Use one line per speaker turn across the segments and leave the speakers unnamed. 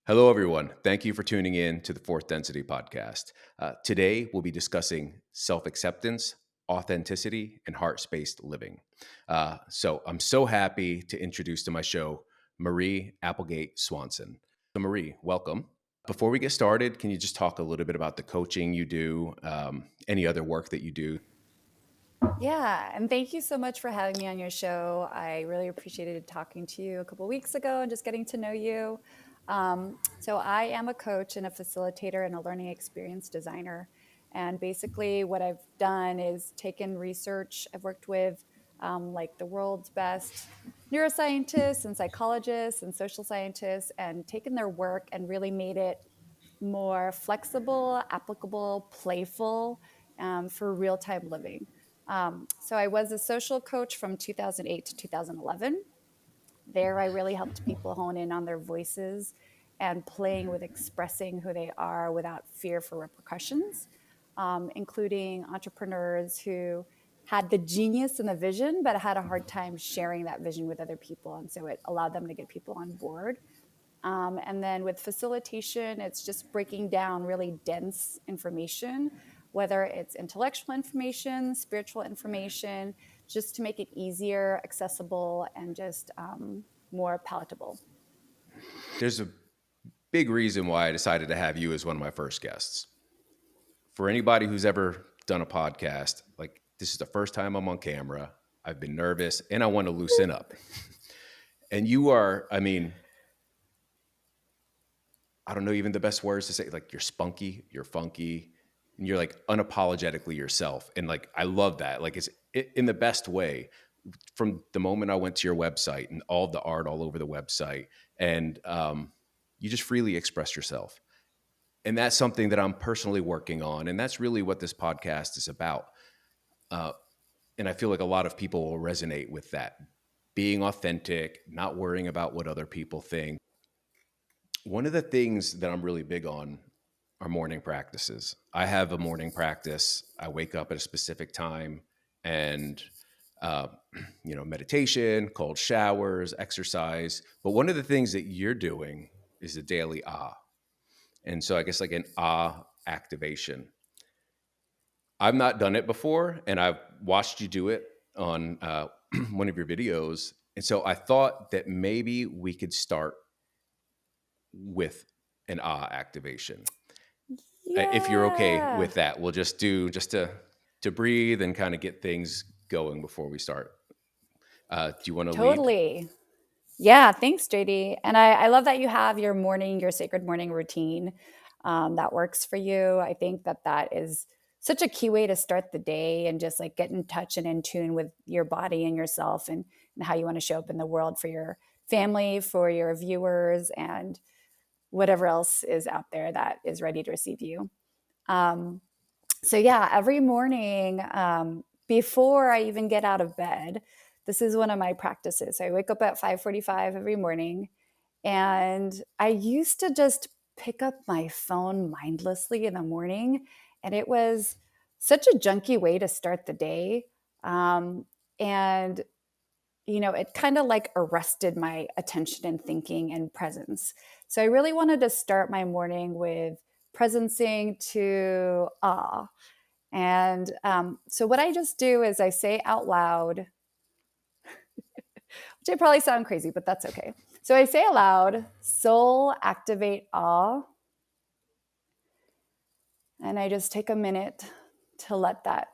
Hello, everyone. Thank you for tuning in to the Fourth Density podcast. Today, we'll be discussing self acceptance, authenticity, and heart spaced living. So, I'm so happy to introduce to my show Marie Applegate-Swanson. So, Marie, welcome. Before we get started, can you just talk a little bit about the coaching you do, any other work that you do?
Yeah, and thank you so much for having me on your show. I really appreciated talking to you a couple weeks ago and just getting to know you. So, I am a coach and a facilitator and a learning experience designer. And basically, what I've done is taken research. I've worked with like the world's best neuroscientists and psychologists and social scientists and taken their work and really made it more flexible, applicable, playful for real time living. So I was a social coach from 2008 to 2011. There, I really helped people hone in on their voices and playing with expressing who they are without fear for repercussions, including entrepreneurs who had the genius and the vision, but had a hard time sharing that vision with other people. And so it allowed them to get people on board. And then with facilitation, it's just breaking down really dense information, whether it's intellectual information, spiritual information, just to make it easier, accessible, and just more palatable.
There's a big reason why I decided to have you as one of my first guests. For anybody who's ever done a podcast, like this is the first time I'm on camera. I've been nervous and I want to loosen up. And you are, I don't know even the best words to say. Like you're spunky, you're funky, and you're like unapologetically yourself. And like I love that. Like in the best way. From the moment I went to your website and all the art all over the website, and you just freely express yourself. And that's something that I'm personally working on, and that's really what this podcast is about. Uh, and I feel like a lot of people will resonate with that. Being authentic, not worrying about what other people think. One of the things that I'm really big on are morning practices. I have a morning practice. I wake up at a specific time and uh, meditation, cold showers, exercise. But one of the things that you're doing is the daily ah. And so I guess like an ah activation. I've not done it before, and I've watched you do it on one of your videos. And so I thought that maybe we could start with an ah activation. If you're okay
Yeah,
with that, we'll just do just to breathe and kind of get things going before we start. Do you want to lead?
totally. Yeah, thanks, JD. And I love that you have your morning, your sacred morning routine that works for you. I think that that is such a key way to start the day and just like get in touch and in tune with your body and yourself and how you want to show up in the world for your family, for your viewers, and whatever else is out there that is ready to receive you. Um, so yeah, every morning before I even get out of bed, this is one of my practices. I wake up at 5:45 every morning, and I used to just pick up my phone mindlessly in the morning, and it was such a junky way to start the day. And it kind of like arrested my attention and thinking and presence. So I really wanted to start my morning with presencing to awe. And so what I just do is I say out loud, which I probably sound crazy, but that's okay. So I say aloud, soul activate awe. And I just take a minute to let that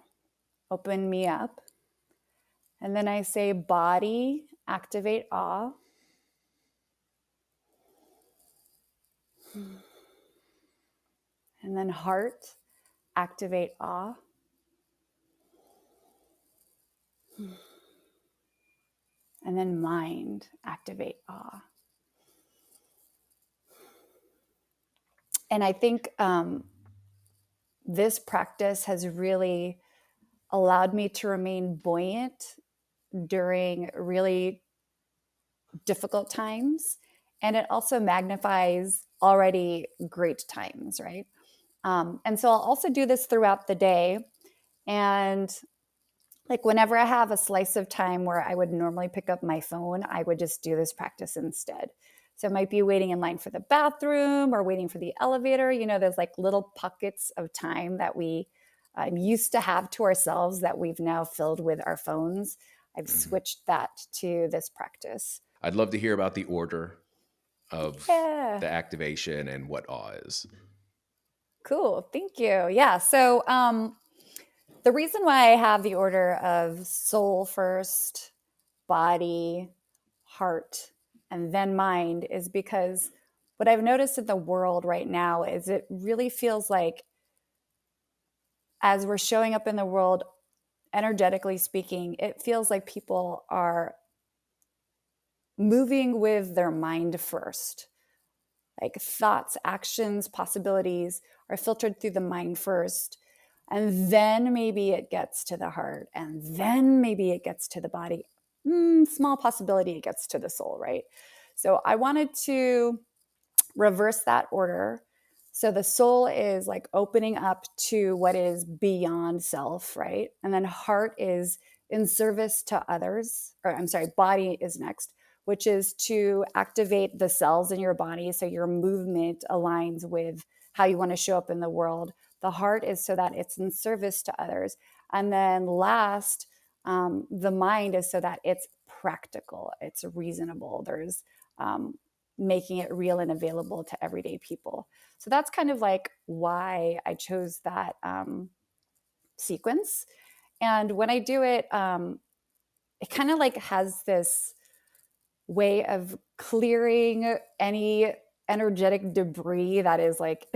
open me up. And then I say body activate awe. And then heart activate awe. And then mind activate awe. And I think this practice has really allowed me to remain buoyant during really difficult times. And it also magnifies already great times, right? And so I'll also do this throughout the day. And like whenever I have a slice of time where I would normally pick up my phone, I would just do this practice instead. So it might be waiting in line for the bathroom or waiting for the elevator. There's like little pockets of time that we used to have to ourselves that we've now filled with our phones. I've
Mhm.
switched that to this practice.
I'd love to hear about the order of
Yeah.
the activation and what awe is.
Cool. Thank you. Yeah. So the reason why I have the order of soul first, body, heart, and then mind is because what I've noticed in the world right now is it really feels like as we're showing up in the world, energetically speaking, it feels like people are moving with their mind first. Like thoughts, actions, possibilities are filtered through the mind first. And then maybe it gets to the heart. And then maybe it gets to the body. Small possibility it gets to the soul, right? So I wanted to reverse that order. So the soul is like opening up to what is beyond self, right? And then heart is in service to others, or I'm sorry, body is next, which is to activate the cells in your body so your movement aligns with how you want to show up in the world. The heart is so that it's in service to others. And then last, the mind is so that it's practical, it's reasonable. There's making it real and available to everyday people. So that's kind of like why I chose that sequence. And when I do it, it kind of like has this way of clearing any energetic debris that is like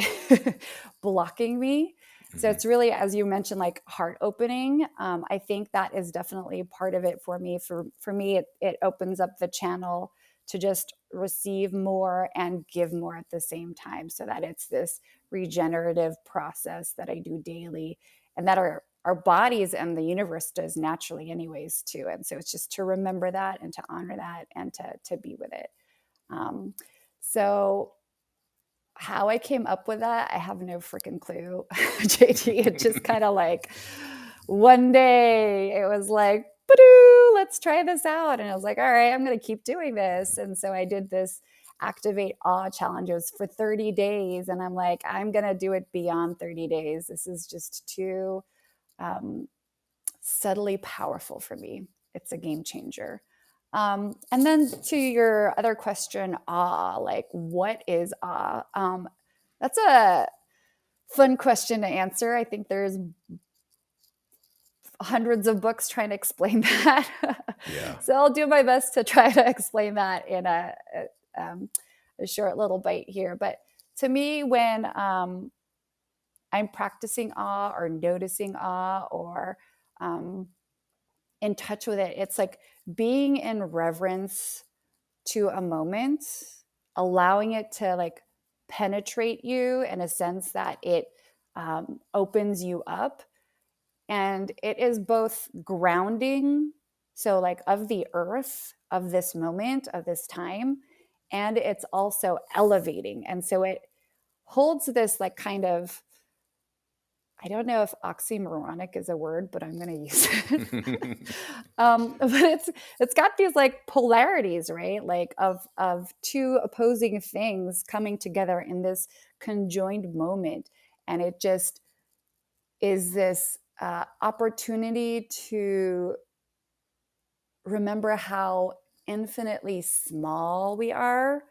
blocking me. So
Mhm.
it's really, as you mentioned, like heart opening. I think that is definitely part of it for me. For me, it opens up the channel to just receive more and give more at the same time, so that it's this regenerative process that I do daily, and that our bodies and the universe does naturally anyways too. And so it's just to remember that and to honor that and to be with it. um, so how I came up with that, I have no freaking clue. JT, it just kind of like one day it was like, let's try this out. And I was like, all right, I'm going to keep doing this. And so I did this activate awe challenges for 30 days. And I'm like, I'm going to do it beyond 30 days. This is just too um, subtly powerful for me. It's a game changer. And then to your other question, awe, like what is awe? That's a fun question to answer. I think there's hundreds of books trying to explain that.
Yeah.
So I'll do my best to try to explain that in a short little bite here. But to me, when I'm practicing awe or noticing awe or um, in touch with it, it's like being in reverence to a moment, allowing it to like penetrate you in a sense that it opens you up. And it is both grounding, so like of the earth, of this moment, of this time, and it's also elevating. And so it holds this like kind of, I don't know if oxymoronic is a word, but I'm going to use it. But it's got these like polarities, right? Like of two opposing things coming together in this conjoined moment, and it just is this opportunity to remember how infinitely small we are,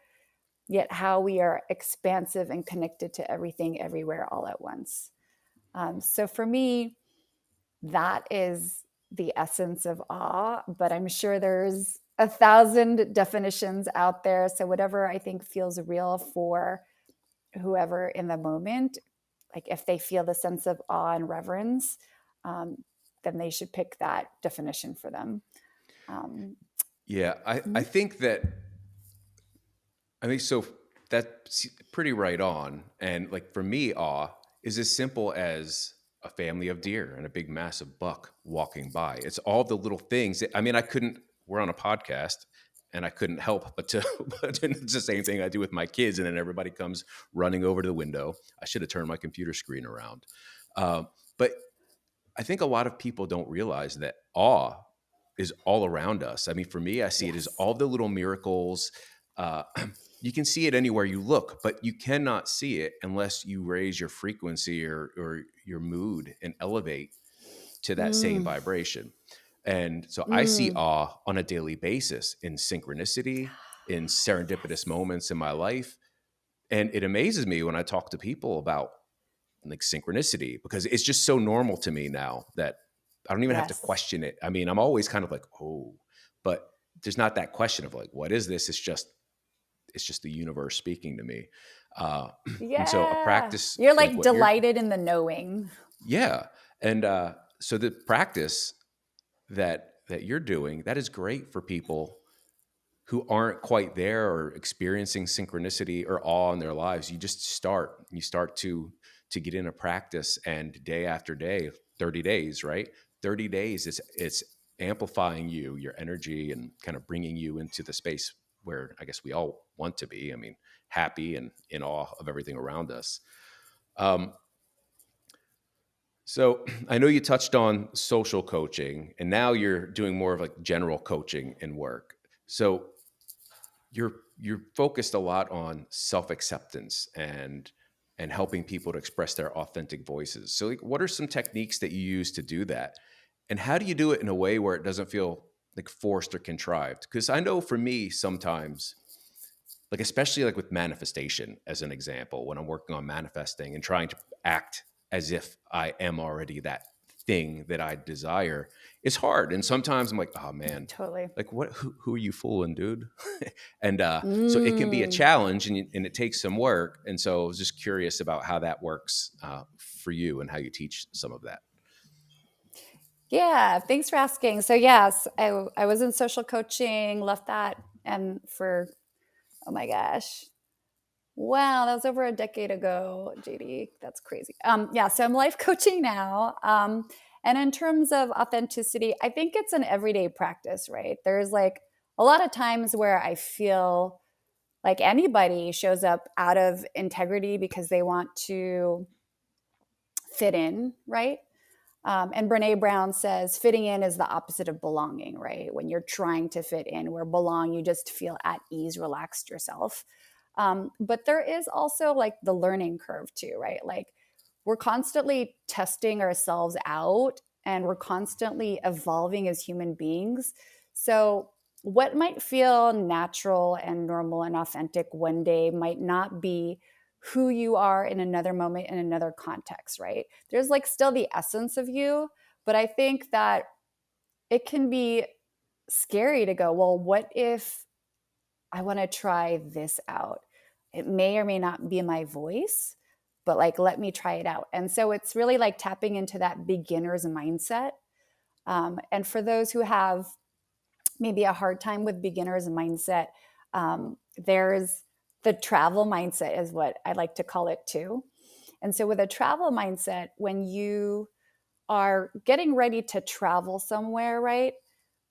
yet how we are expansive and connected to everything, everywhere, all at once. So for me, that is the essence of awe, but I'm sure there's 1,000 definitions out there. So whatever I think feels real for whoever in the moment, like if they feel the sense of awe and reverence, um, then they should pick that definition for them. Um,
Yeah, I
mhm.
think that I mean so that's pretty right on. And like for me, awe is as simple as a family of deer and a big massive buck walking by. It's all the little things. I mean, I couldn't. We're on a podcast, and I couldn't help but to. But it's the same thing I do with my kids, and then everybody comes running over to the window. I should have turned my computer screen around. But I think a lot of people don't realize that awe is all around us. I mean, for me, I see it as
Yes.
all the little miracles. You can see it anywhere you look, but you cannot see it unless you raise your frequency or your mood and elevate to that same
Mm,
vibration. And so I see
mm.
awe on a daily basis in synchronicity, in serendipitous
Yes.
moments in my life. And it amazes me when I talk to people about like synchronicity because it's just so normal to me now that I don't even have to
Yes.
question it. I mean, I'm always kind of like, oh, but there's not that question of like, what is this? It's just the universe speaking to me. Uh, and so a
Yeah.
practice
You're
like
like
what you're,
delighted in the knowing.
yeah. And so the practice that you're doing, that is great for people who aren't quite there or experiencing synchronicity or awe in their lives. You start to get in a practice, and day after day, 30 days, right? 30 days, it's amplifying your energy and kind of bringing you into the space where I guess we all want to be. I mean, happy and in awe of everything around us. Um, so I know you touched on social coaching, and now you're doing more of like general coaching and work. So you're focused a lot on self-acceptance and helping people to express their authentic voices. So like what are some techniques that you use to do that? And how do you do it in a way where it doesn't feel like forced or contrived? Because I know for me sometimes, like especially like with manifestation as an example, when I'm working on manifesting and trying to act as if I am already that thing that I desire, it's hard. And sometimes I'm like, oh man,
Totally.
like what who are you fooling, dude? And so it can be a
Mm.
challenge, and it takes some work. And so I was just curious about how that works for you and how you teach some of that.
Yeah, thanks for asking. So yes, I was in social coaching, left that, and for, oh my gosh, wow, that was over a decade ago, JD. That's crazy. Yeah, so I'm life coaching now. And in terms of authenticity, I think it's an everyday practice, right? There's like a lot of times where I feel like anybody shows up out of integrity because they want to fit in, right? And Brene Brown says fitting in is the opposite of belonging, right? When you're trying to fit in, where belong, you just feel at ease, relaxed yourself. But there is also like the learning curve too, right? Like we're constantly testing ourselves out and we're constantly evolving as human beings. So, what might feel natural and normal and authentic one day might not be who you are in another moment, in another context, right? There's like still the essence of you, but I think that it can be scary to go, well, what if I want to try this out? It may or may not be my voice, but like, let me try it out. And so it's really like tapping into that beginner's mindset. And for those who have maybe a hard time with beginners mindset, there's the travel mindset, is what I like to call it too. And so, with a travel mindset, when you are getting ready to travel somewhere, right?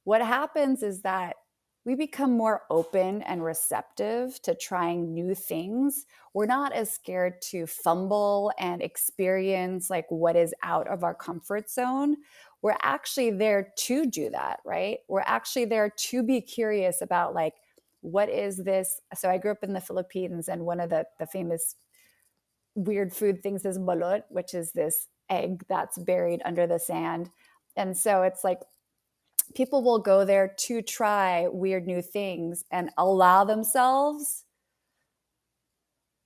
What happens is that we become more open and receptive to trying new things. We're not as scared to fumble and experience like what is out of our comfort zone. We're actually there to do that, right? We're actually there to be curious about like, what is this? So I grew up in the Philippines, and one of the famous weird food things is balut, which is this egg that's buried under the sand. And so it's like people will go there to try weird new things and allow themselves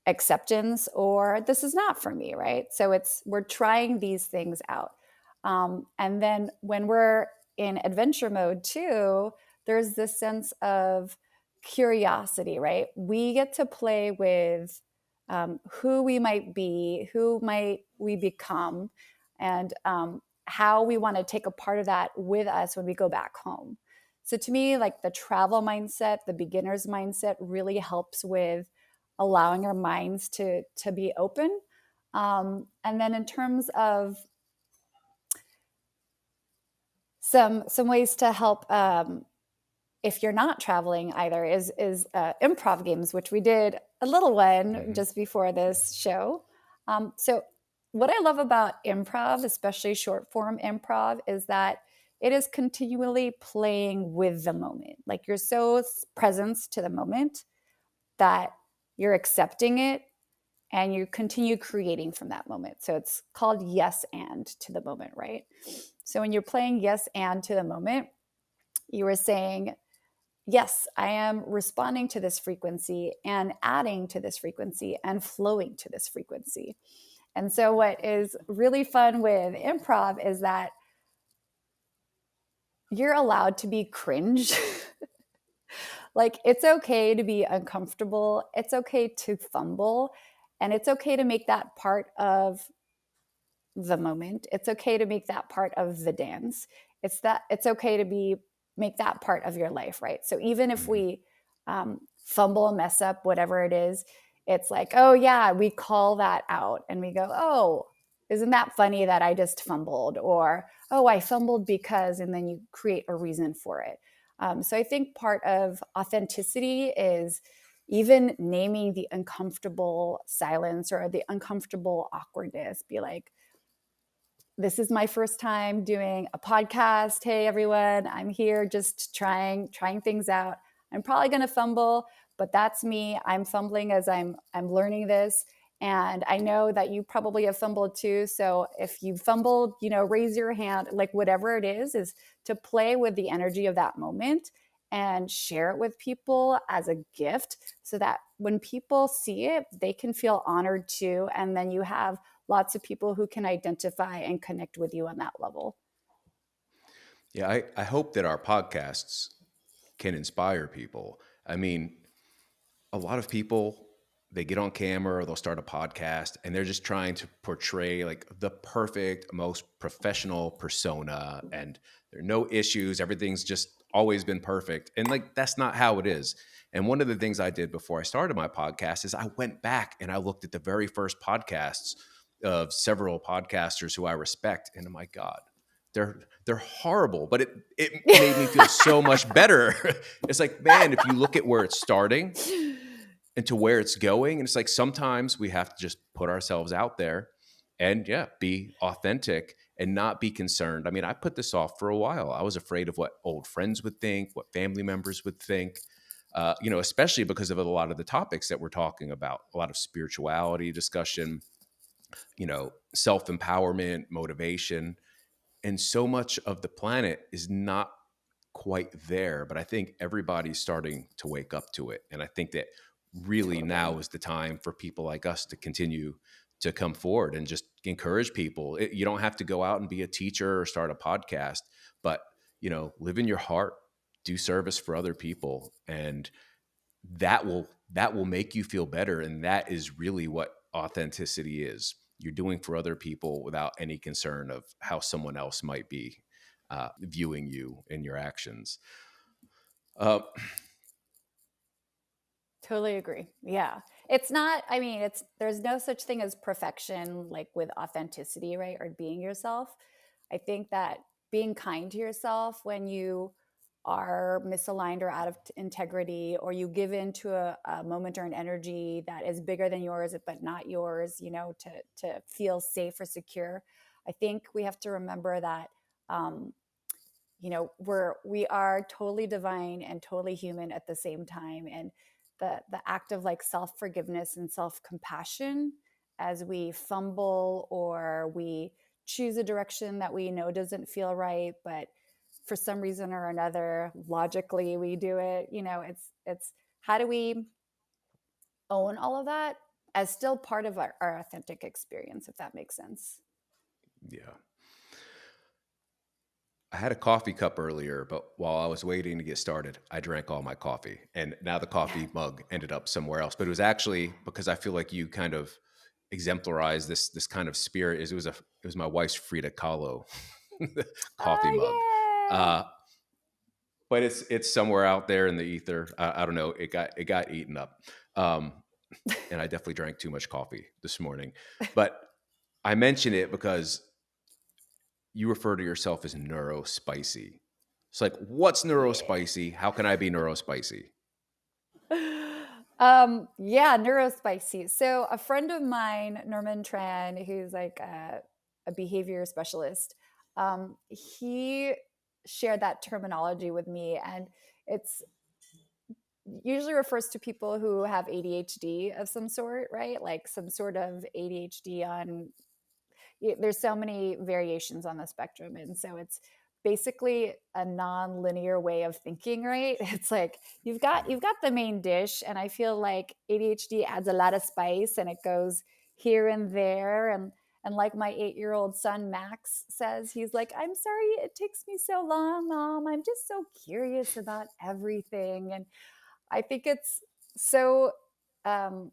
acceptance or this is not for me, right? So it's we're trying these things out. And then when we're in adventure mode too, there's this sense of curiosity, right? We get to play with who we might be, who might we become, and how we want to take a part of that with us when we go back home. So to me, like the travel mindset, the beginner's mindset really helps with allowing our minds to be open. And then in terms of some ways to help if you're not traveling either is improv games, which we did a little one
Hmm.
just before this show. So what I love about improv, especially short form improv, is that it is continually playing with the moment. Like you're so present to the moment. that you're accepting it and you continue creating from that moment. So it's called yes and to the moment, right? So when you're playing yes and to the moment, you were saying, yes, I am responding to this frequency and adding to this frequency and flowing to this frequency. And so, what is really fun with improv is that you're allowed to be cringe. Like, it's okay to be uncomfortable, it's okay to fumble, and it's okay to make that part of the moment. It's okay to make that part of the dance. It's okay to be make that part of your life, right? So even if
Mhm.
we fumble, mess up, whatever it is, it's like, oh yeah, we call that out and we go, oh, isn't that funny that I just fumbled? Or oh, I fumbled because, and then you create a reason for it. So I think part of authenticity is even naming the uncomfortable silence or the uncomfortable awkwardness. Be like, this is my first time doing a podcast. Hey everyone, I'm here just trying things out. I'm probably going to fumble, but that's me. I'm fumbling as I'm learning this, and I know that you probably have fumbled too. So if you fumbled, raise your hand, like whatever it is to play with the energy of that moment and share it with people as a gift so that when people see it, they can feel honored too, and then you have lots of people who can identify and connect with you on that level.
Yeah, I hope that our podcasts can inspire people. I mean, a lot of people, they get on camera or they'll start a podcast and they're just trying to portray like the perfect, most professional persona, and there are no issues. Everything's just always been perfect. And like, that's not how it is. And one of the things I did before I started my podcast is I went back and I looked at the very first podcasts of several podcasters who I respect. And oh my God, they're horrible, but it made me feel so much better. It's like, man, if you look at where it's starting and to where it's going, and it's like sometimes we have to just put ourselves out there and yeah, be authentic and not be concerned. I mean, I put this off for a while. I was afraid of what old friends would think, what family members would think. Especially because of a lot of the topics that we're talking about, a lot of spirituality discussion, self empowerment, motivation, and so much of the planet is not quite there, but I think everybody's starting to wake up to it. And I think that really
Totally.
now is the time for people like us to continue to come forward and just encourage people. You don't have to go out and be a teacher or start a podcast, but live in your heart, do service for other people, and that will make you feel better. And that is really what authenticity is. You're doing for other people without any concern of how someone else might be viewing you and your actions. uh,
Totally agree. Yeah. It's not, I mean, there's no such thing as perfection like with authenticity, right? Or being yourself. I think that being kind to yourself when you are misaligned or out of integrity, or you give in to a moment or an energy that is bigger than yours, but not yours, to feel safe or secure. I think we have to remember that um, we are totally divine and totally human at the same time, and the act of like self-forgiveness and self-compassion as we fumble or we choose a direction that we know doesn't feel right, but for some reason or another logically we do it. It's how do we own all of that as still part of our authentic experience, if that makes sense.
yeah. I had a coffee cup earlier, but while I was waiting to get started, I drank all my coffee. And now the coffee mug ended up somewhere else. But it was actually because I feel like you kind of exemplarize this kind of spirit. It was my wife's Frida Kahlo coffee mug.
Oh
Uh, but it's somewhere out there in the ether. I don't know. It got eaten up. Um, and I definitely drank too much coffee this morning. But I mention it because you refer to yourself as neurospicy. It's like, what's
yeah.
neurospicy? How can I be neurospicy?
Yeah, neurospicy. So a friend of mine, Norman Tran, who's like a behavior specialist, he shared that terminology with me, and it's usually refers to people who have ADHD of some sort, right? Like some sort of ADHD on, there's so many variations on the spectrum. And so it's basically a non-linear way of thinking, right? It's like you've got the main dish, and I feel like ADHD adds a lot of spice and it goes here and there. And like my 8-year-old son Max says, he's like, I'm sorry it takes me so long, Mom. I'm just so curious about everything. And I think it's so um,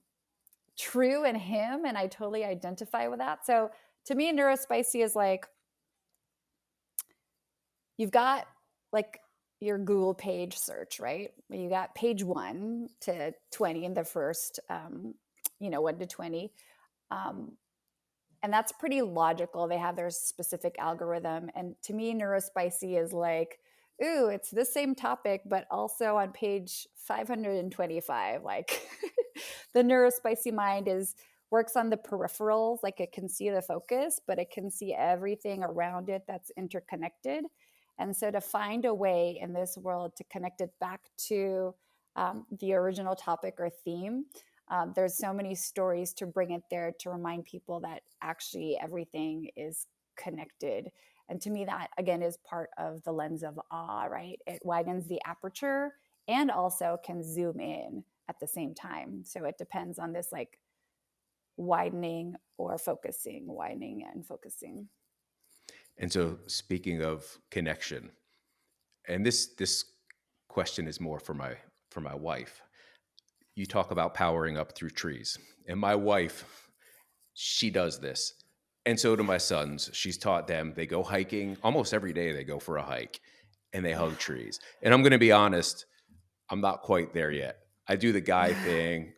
true in him, and I totally identify with that. So to me, neurospicy is like, you've got like your Google page search, right? You got page 1 to 20 in the first, 1 to 20. Um, and that's pretty logical. They have their specific algorithm. And to me, neurospicy is like, ooh, it's the same topic, but also on page 525. Like the neurospicy mind is works on the peripherals, like it can see the focus, but it can see everything around it that's interconnected. And so to find a way in this world to connect it back to the original topic or theme, there's so many stories to bring it there to remind people that actually everything is connected. And to me, that again is part of the lens of awe, right? It widens the aperture and also can zoom in at the same time. So it depends on this like widening or focusing, widening and focusing.
And so, speaking of connection, and this question is more for my wife. You talk about powering up through trees, and my wife, she does this, and so do my sons. She's taught them. They go hiking almost every day. They go for a hike, and they hug trees. And I'm going to be honest, I'm not quite there yet. I do the guy thing.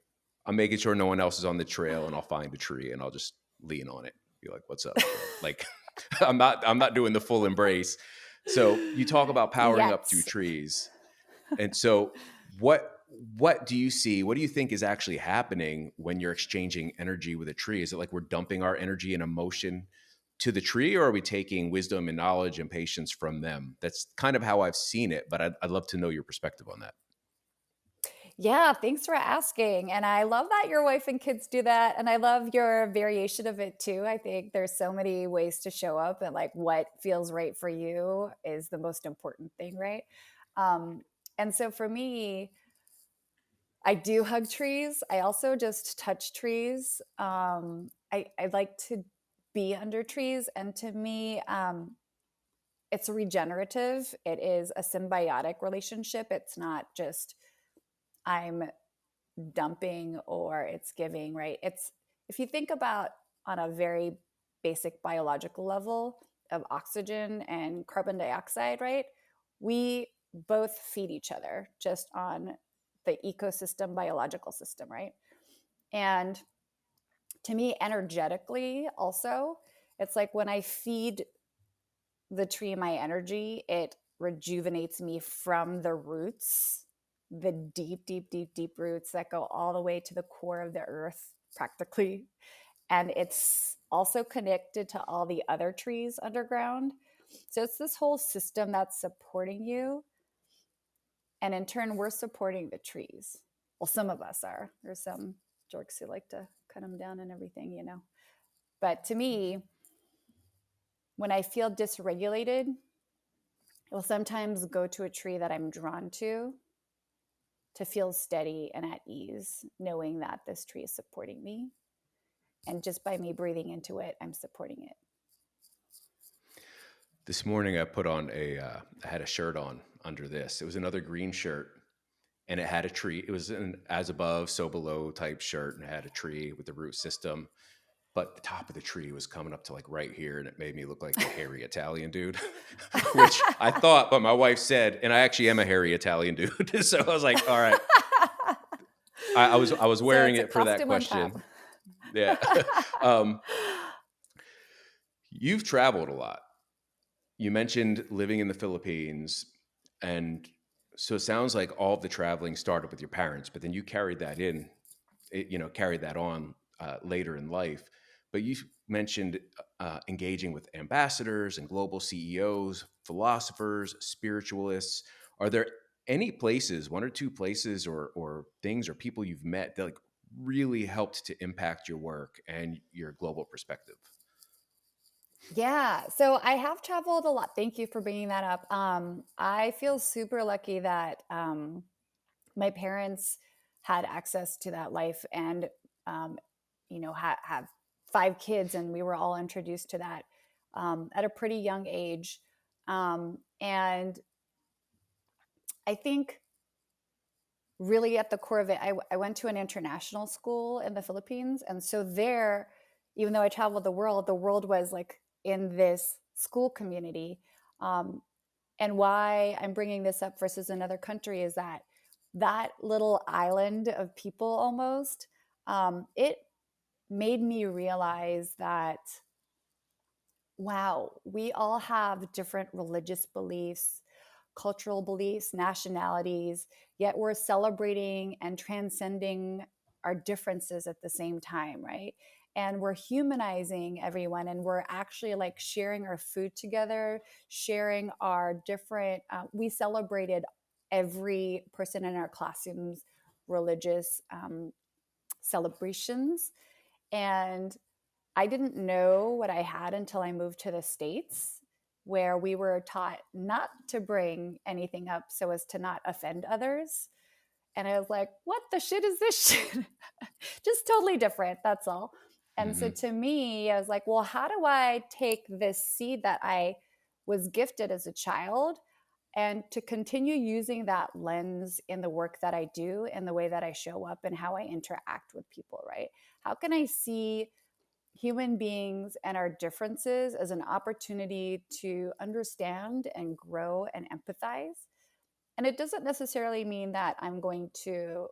I'm making sure no one else is on the trail, and I'll find a tree and I'll just lean on it. Be like, "What's up, bro?" Like, I'm not doing the full embrace. So you talk about powering up through
Yet.
trees, and so what do you see? What do you think is actually happening when you're exchanging energy with a tree? Is it like we're dumping our energy and emotion to the tree, or are we taking wisdom and knowledge and patience from them? That's kind of how I've seen it, but I'd love to know your perspective on that.
Yeah, thanks for asking. And I love that your wife and kids do that. And I love your variation of it too. I think there's so many ways to show up, and like what feels right for you is the most important thing, right? And so for me, I do hug trees. I also just touch trees. I like to be under trees. And to me, it's regenerative. It is a symbiotic relationship. It's not just I'm dumping or it's giving, right? It's, if you think about on a very basic biological level of oxygen and carbon dioxide, right? We both feed each other just on the ecosystem biological system, right? And to me, energetically, also, it's like when I feed the tree my energy, it rejuvenates me from the roots, the deep, deep, deep, deep roots that go all the way to the core of the earth, practically. And it's also connected to all the other trees underground. So it's this whole system that's supporting you. And in turn, we're supporting the trees. Well, some of us are. There's some jerks who like to cut them down and everything, you know. But to me, when I feel dysregulated, I will sometimes go to a tree that I'm drawn to feel steady and at ease, knowing that this tree is supporting me. And just by me breathing into it, I'm supporting it.
This morning, I put on I had a shirt on under this. It was another green shirt, and it had a tree. It was an as above, so below type shirt, and it had a tree with the root system. But the top of the tree was coming up to like right here, and it made me look like a hairy Italian dude, which I thought, but my wife said, and I actually am a hairy Italian dude. So I was like, all right, I was
So
wearing
it's a
it for that
costume on top.
question. Yeah. um, you've traveled a lot. You mentioned living in the Philippines, and so it sounds like all of the traveling started with your parents, but then you carried that in, carried that on later in life. But you mentioned engaging with ambassadors and global CEOs, philosophers, spiritualists. Are there any places, one or two places or things or people you've met that like really helped to impact your work and your global perspective?
Yeah, so I have traveled a lot. Thank you for bringing that up. I feel super lucky that my parents had access to that life and, um, have 5 kids, and we were all introduced to that at a pretty young age. And I think really at the core of it, I went to an international school in the Philippines. And so there, even though I traveled the world was like in this school community. Um, and why I'm bringing this up versus another country is that that little island of people almost, it made me realize that wow, we all have different religious beliefs, cultural beliefs, nationalities, yet we're celebrating and transcending our differences at the same time, right? And we're humanizing everyone, and we're actually like sharing our food together, sharing our different, we celebrated every person in our classrooms' religious celebrations. And I didn't know what I had until I moved to the States, where we were taught not to bring anything up so as to not offend others. And I was like, what the shit is this shit? Just totally different. That's all. And so
Hmm.
to me, I was like, well, how do I take this seed that I was gifted as a child and to continue using that lens in the work that I do and the way that I show up and how I interact with people, right? How can I see human beings and our differences as an opportunity to understand and grow and empathize? And it doesn't necessarily mean that I'm going to,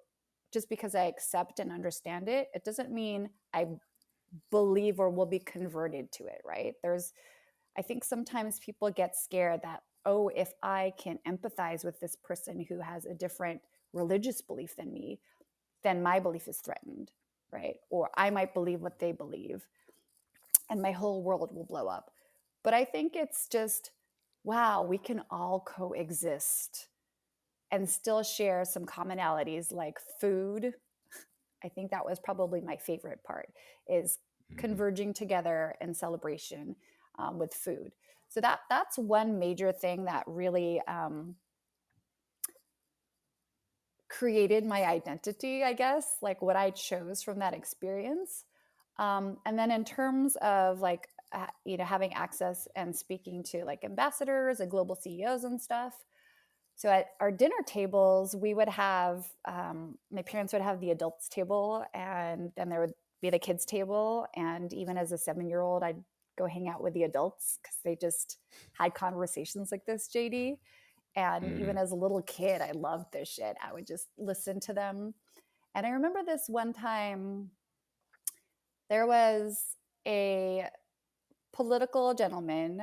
just because I accept and understand it, it doesn't mean I believe or will be converted to it, right? I think sometimes people get scared that, oh, if I can empathize with this person who has a different religious belief than me, then my belief is threatened, right? Or I might believe what they believe and my whole world will blow up. But I think it's just, wow, we can all coexist and still share some commonalities like food. I think that was probably my favorite part is
Hmm.
converging together in celebration with food. So that's one major thing that really created my identity, I guess, like what I chose from that experience. And then in terms of like, having access and speaking to like ambassadors and global CEOs and stuff. So at our dinner tables, we would have, my parents would have the adults table, and then there would be the kids table. And even as a 7-year old, I'd go hang out with the adults because they just had conversations like this, JD. And even
Hmm.
as a little kid, I loved this shit. I would just listen to them. And I remember this one time, there was a political gentleman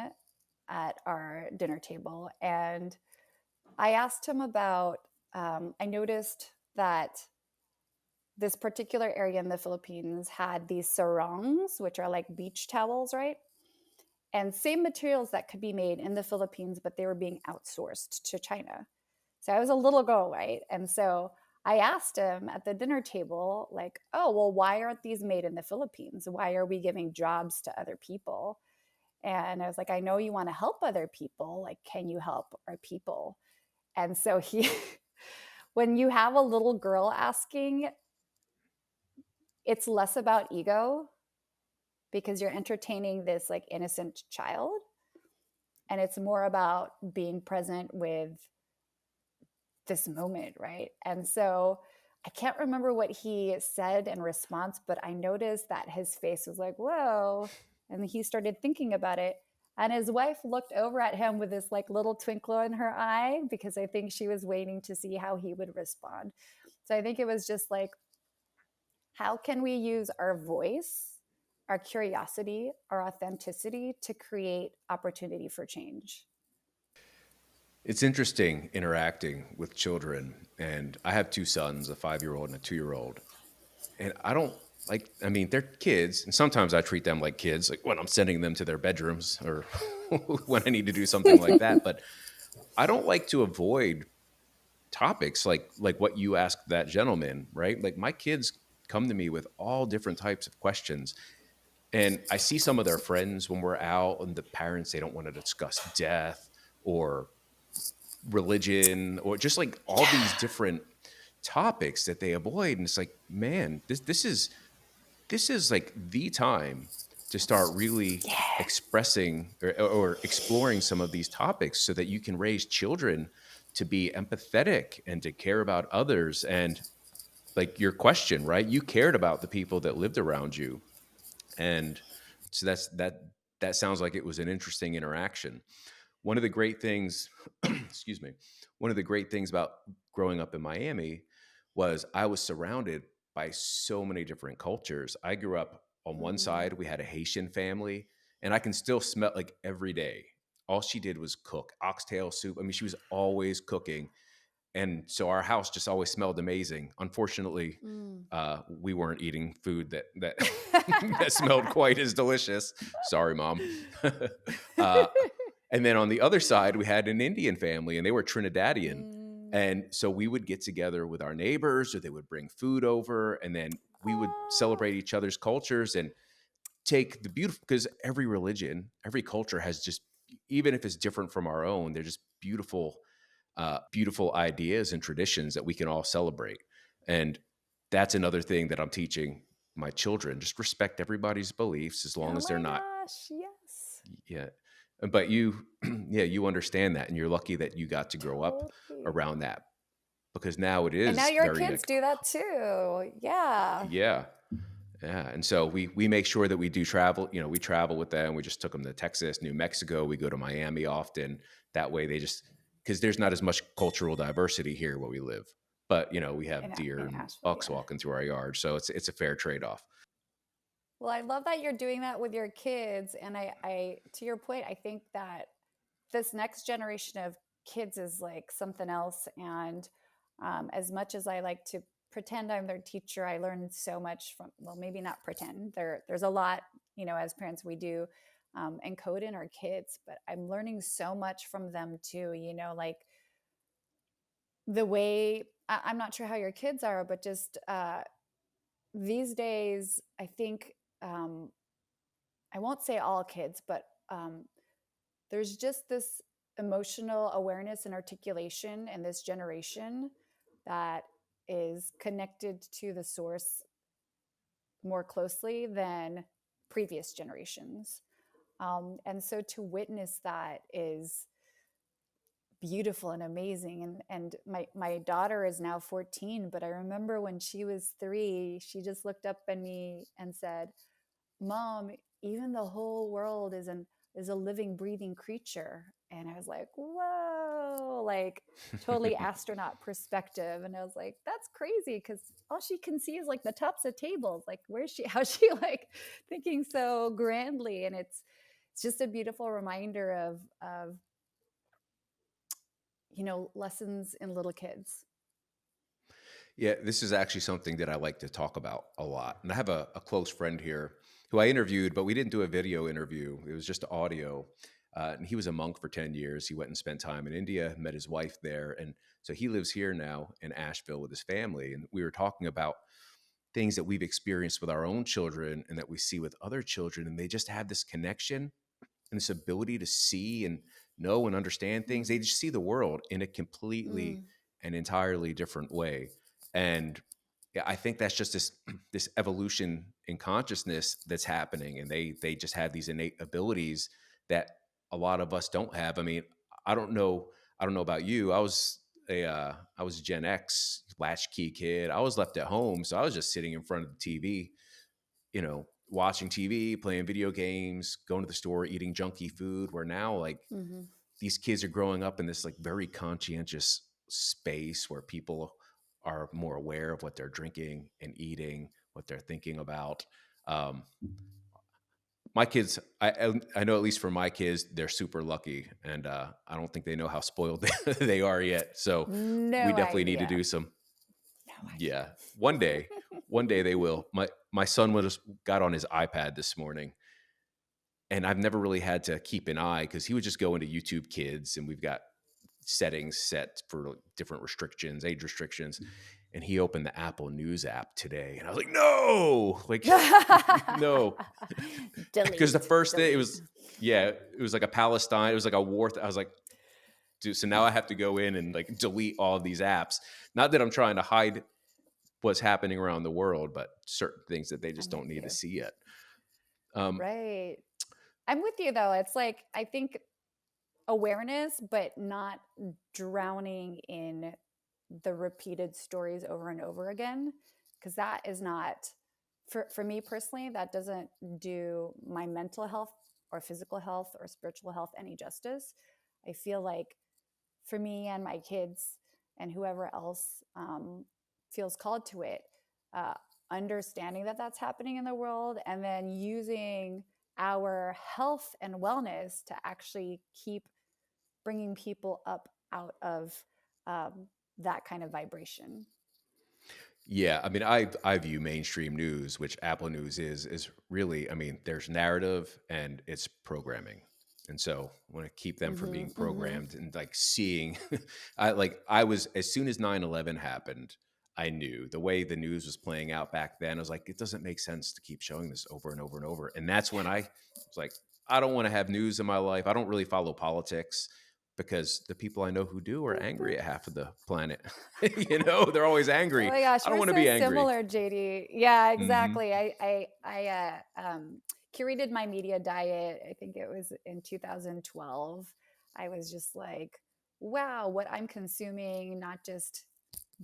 at our dinner table, and I asked him about, I noticed that this particular area in the Philippines had these sarongs, which are like beach towels, right? And same materials that could be made in the Philippines, but they were being outsourced to China. So I was a little girl, right? And so I asked him at the dinner table, like, oh, well, why aren't these made in the Philippines? Why are we giving jobs to other people? And I was like, I know you want to help other people. Like, can you help our people? And so he, when you have a little girl asking, it's less about ego because you're entertaining this like innocent child. And it's more about being present with this moment, right? And so I can't remember what he said in response, but I noticed that his face was like, whoa. And he started thinking about it. And his wife looked over at him with this like little twinkle in her eye because I think she was waiting to see how he would respond. So I think it was just like, how can we use our voice, our curiosity, our authenticity to create opportunity for change?
It's interesting interacting with children. And I have two sons, a 5-year old and a 2-year old. And I don't like, I mean, they're kids. And sometimes I treat them like kids, like when I'm sending them to their bedrooms or when I need to do something like that. But I don't like to avoid topics like what you asked that gentleman, right? Like my kids come to me with all different types of questions, and I see some of their friends when we're out, and the parents, they don't want to discuss death or religion or just like all these different topics that they avoid. And it's like, man, this is like the time to start really expressing or exploring some of these topics so that you can raise children to be empathetic and to care about others. And like your question, right? You cared about the people that lived around you. And so that sounds like it was an interesting interaction. One of the great things, excuse me, one of the great things about growing up in Miami was I was surrounded by so many different cultures. I grew up on one
Mm.
side, we had a Haitian family, and I can still smell like every day. All she did was cook oxtail soup. I mean, she was always cooking. And so our house just always smelled amazing. Unfortunately,
Mm.
we weren't eating food that that smelled quite as delicious. Sorry, mom. uh, and then on the other side, we had an Indian family, and they were Trinidadian.
Mm.
And so we would get together with our neighbors, or they would bring food over, and then we would
Oh.
celebrate each other's cultures and take the beautiful, because every religion, every culture has just, even if it's different from our own, they're just beautiful ideas and traditions that we can all celebrate. And that's another thing that I'm teaching my children. Just respect everybody's beliefs as long
Oh
as they're
my
not,
gosh, yes.
yeah. But you, yeah, you understand that, and you're lucky that you got to grow up
Totally.
around that, because now it
And now
is
your
very
kids
like,
do that too. Yeah.
yeah, yeah. And so we make sure that we do travel. You know, we travel with them. We just took them to Texas, New Mexico. We go to Miami often. That way, they just, because there's not as much cultural diversity here where we live. But you know, we have deer
In
and
Asheville,
bucks
yeah.
walking through our yard, so it's a fair trade off.
Well, I love that you're doing that with your kids. And I to your point, I think that this next generation of kids is like something else. And as much as I like to pretend I'm their teacher, I learned so much from, well, maybe not pretend. There's a lot, as parents we do encode in our kids, but I'm learning so much from them too, like the way, I'm not sure how your kids are, but just these days, I think, um, I won't say all kids, but there's just this emotional awareness and articulation in this generation that is connected to the source more closely than previous generations. And so to witness that is beautiful and amazing. And my daughter is now 14, but I remember when she was 3, she just looked up at me and said, Mom, even the whole world is a living, breathing creature. And I was like, whoa, like totally astronaut perspective. And I was like, that's crazy because all she can see is like the tops of tables. Like, where's she? How's she like thinking so grandly? And it's just a beautiful reminder of lessons in little kids.
Yeah, this is actually something that I like to talk about a lot. And I have a close friend here who I interviewed, but we didn't do a video interview. It was just audio. And he was a monk for 10 years. He went and spent time in India, met his wife there. And so he lives here now in Asheville with his family. And we were talking about things that we've experienced with our own children and that we see with other children. And they just have this connection and this ability to see and know and understand things. They
Mm.
just see the world in a completely
Mm.
and entirely different way. And yeah, I think that's just this this evolution in consciousness that's happening, and they just have these innate abilities that a lot of us don't have. I mean, I don't know, I don't know about you. I was a Gen X latchkey kid. I was left at home, so I was just sitting in front of the TV, watching TV, playing video games, going to the store, eating junky food. Where now, like,
Hmm.
these kids are growing up in this like very conscientious space where people are more aware of what they're drinking and eating, what they're thinking about. Um, my kids, I know at least for my kids, they're super lucky, and I don't think they know how spoiled they are yet. So we
No
definitely need to
idea.
do some.
No
Yeah, one day they will. My son just got on his iPad this morning, and I've never really had to keep an eye because he would just go into YouTube Kids, and we've got settings set for different restrictions, age restrictions. And he opened the Apple News app today, and I was like, no, like, no, because the
Delete,
first thing it
delete.
was, yeah, it was like a Palestine, it was like a war. I was like, dude, so now I have to go in and like delete all of these apps. Not that I'm trying to hide what's happening around the world, but certain things that they just
I'm
don't
with
need to
you.
see yet. Um,
Right. I'm with you though. It's like, I think awareness, but not drowning in the repeated stories over and over again. Because that is not, for me personally, that doesn't do my mental health or physical health or spiritual health any justice. I feel like for me and my kids and whoever else feels called to it, uh, understanding that that's happening in the world and then using our health and wellness to actually keep bringing people up out of that kind of vibration.
Yeah, I mean, I view mainstream news, which Apple News is really, I mean, there's narrative and it's programming. And so I want to keep them from
Mm-hmm,
being
mm-hmm.
programmed and like seeing I was, as soon as 9/11 happened, I knew the way the news was playing out back then. I was like, it doesn't make sense to keep showing this over and over and over. And that's when I was like, I don't want to have news in my life. I don't really follow politics because the people I know who do are
Boop, boop.
angry at half of the planet. They're always
Oh
angry.
my gosh,
I don't
we're
want to
so
be angry.
similar, JD. Yeah,
Hmm.
exactly. I curated my media diet. I think it was in 2012. I was just like, wow, what I'm consuming, not just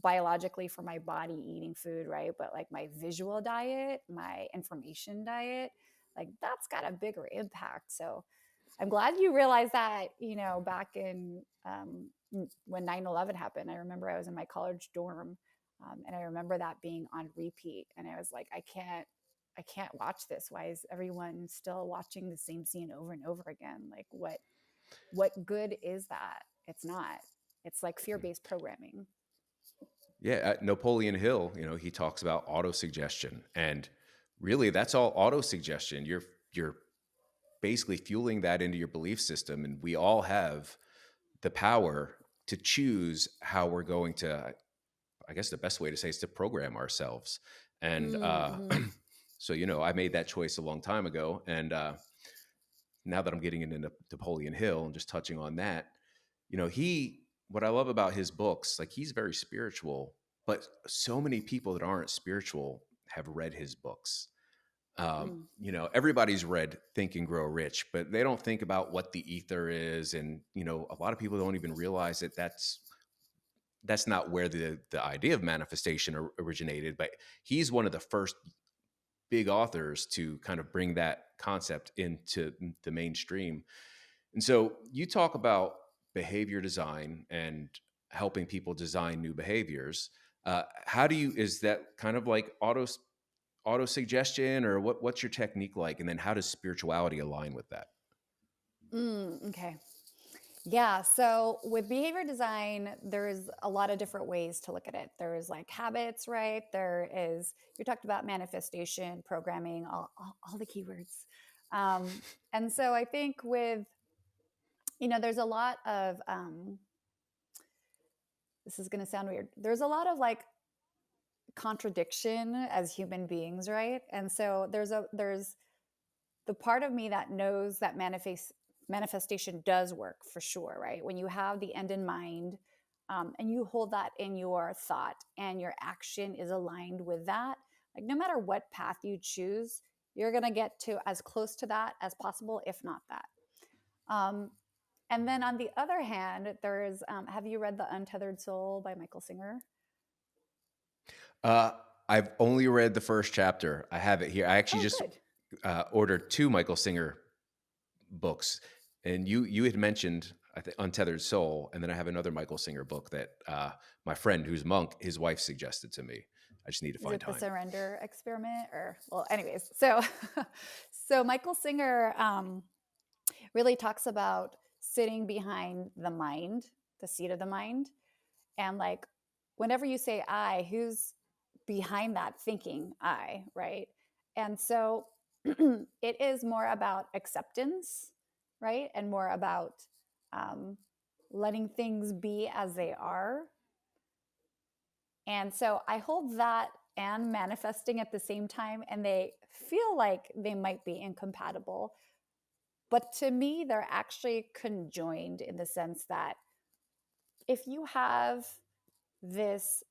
biologically for my body eating food, right? But like my visual diet, my information diet, like that's got a bigger impact. So I'm glad you realized that, back in when 9/11 happened. I remember I was in my college dorm, and I remember that being on repeat. And I was like, I can't watch this. Why is everyone still watching the same scene over and over again? Like, what good is that? It's not. It's like fear-based programming.
Yeah, Napoleon Hill, he talks about autosuggestion, and really, that's all autosuggestion. You're basically fueling that into your belief system, and we all have the power to choose how we're going to. I guess the best way to say is to program ourselves, and
Mm-hmm.
so I made that choice a long time ago, and now that I'm getting into Napoleon Hill and just touching on that, he what I love about his books, like he's very spiritual, but so many people that aren't spiritual have read his books.
Mm.
Everybody's read Think and Grow Rich, but they don't think about what the ether is, and a lot of people don't even realize that that's not where the idea of manifestation originated. But he's one of the first big authors to kind of bring that concept into the mainstream. And so you talk about behavior design and helping people design new behaviors. How do you, is that kind of like auto suggestion, or what's your technique like? And then how does spirituality align with that?
Okay. Yeah. So with behavior design, there's a lot of different ways to look at it. There's like habits, right? You talked about manifestation, programming, all the keywords. And so I think there's a lot of, this is going to sound weird. There's a lot of like contradiction as human beings, right? And so there's the part of me that knows that manifestation does work for sure, right? When you have the end in mind, and you hold that in your thought and your action is aligned with that, like no matter what path you choose, you're going to get to as close to that as possible, if not that. Um, and then on the other hand, have you read The Untethered Soul by Michael Singer?
Uh, I've only read the first chapter. I have it here. I actually
Oh,
just
good.
ordered two Michael Singer books, and you had mentioned, I think, Untethered Soul, and then I have another Michael Singer book that my friend who's monk, his wife suggested to me. I just need to
Is
find
it The
time.
Surrender Experiment? Or, well, anyways, so so Michael Singer really talks about sitting behind the mind, the seat of the mind, and like whenever you say I, who's behind that thinking I, right? And so it is more about acceptance, right? And more about um, letting things be as they are. And so I hold that and manifesting at the same time, and they feel like they might be incompatible. But to me, they're actually conjoined in the sense that if you have this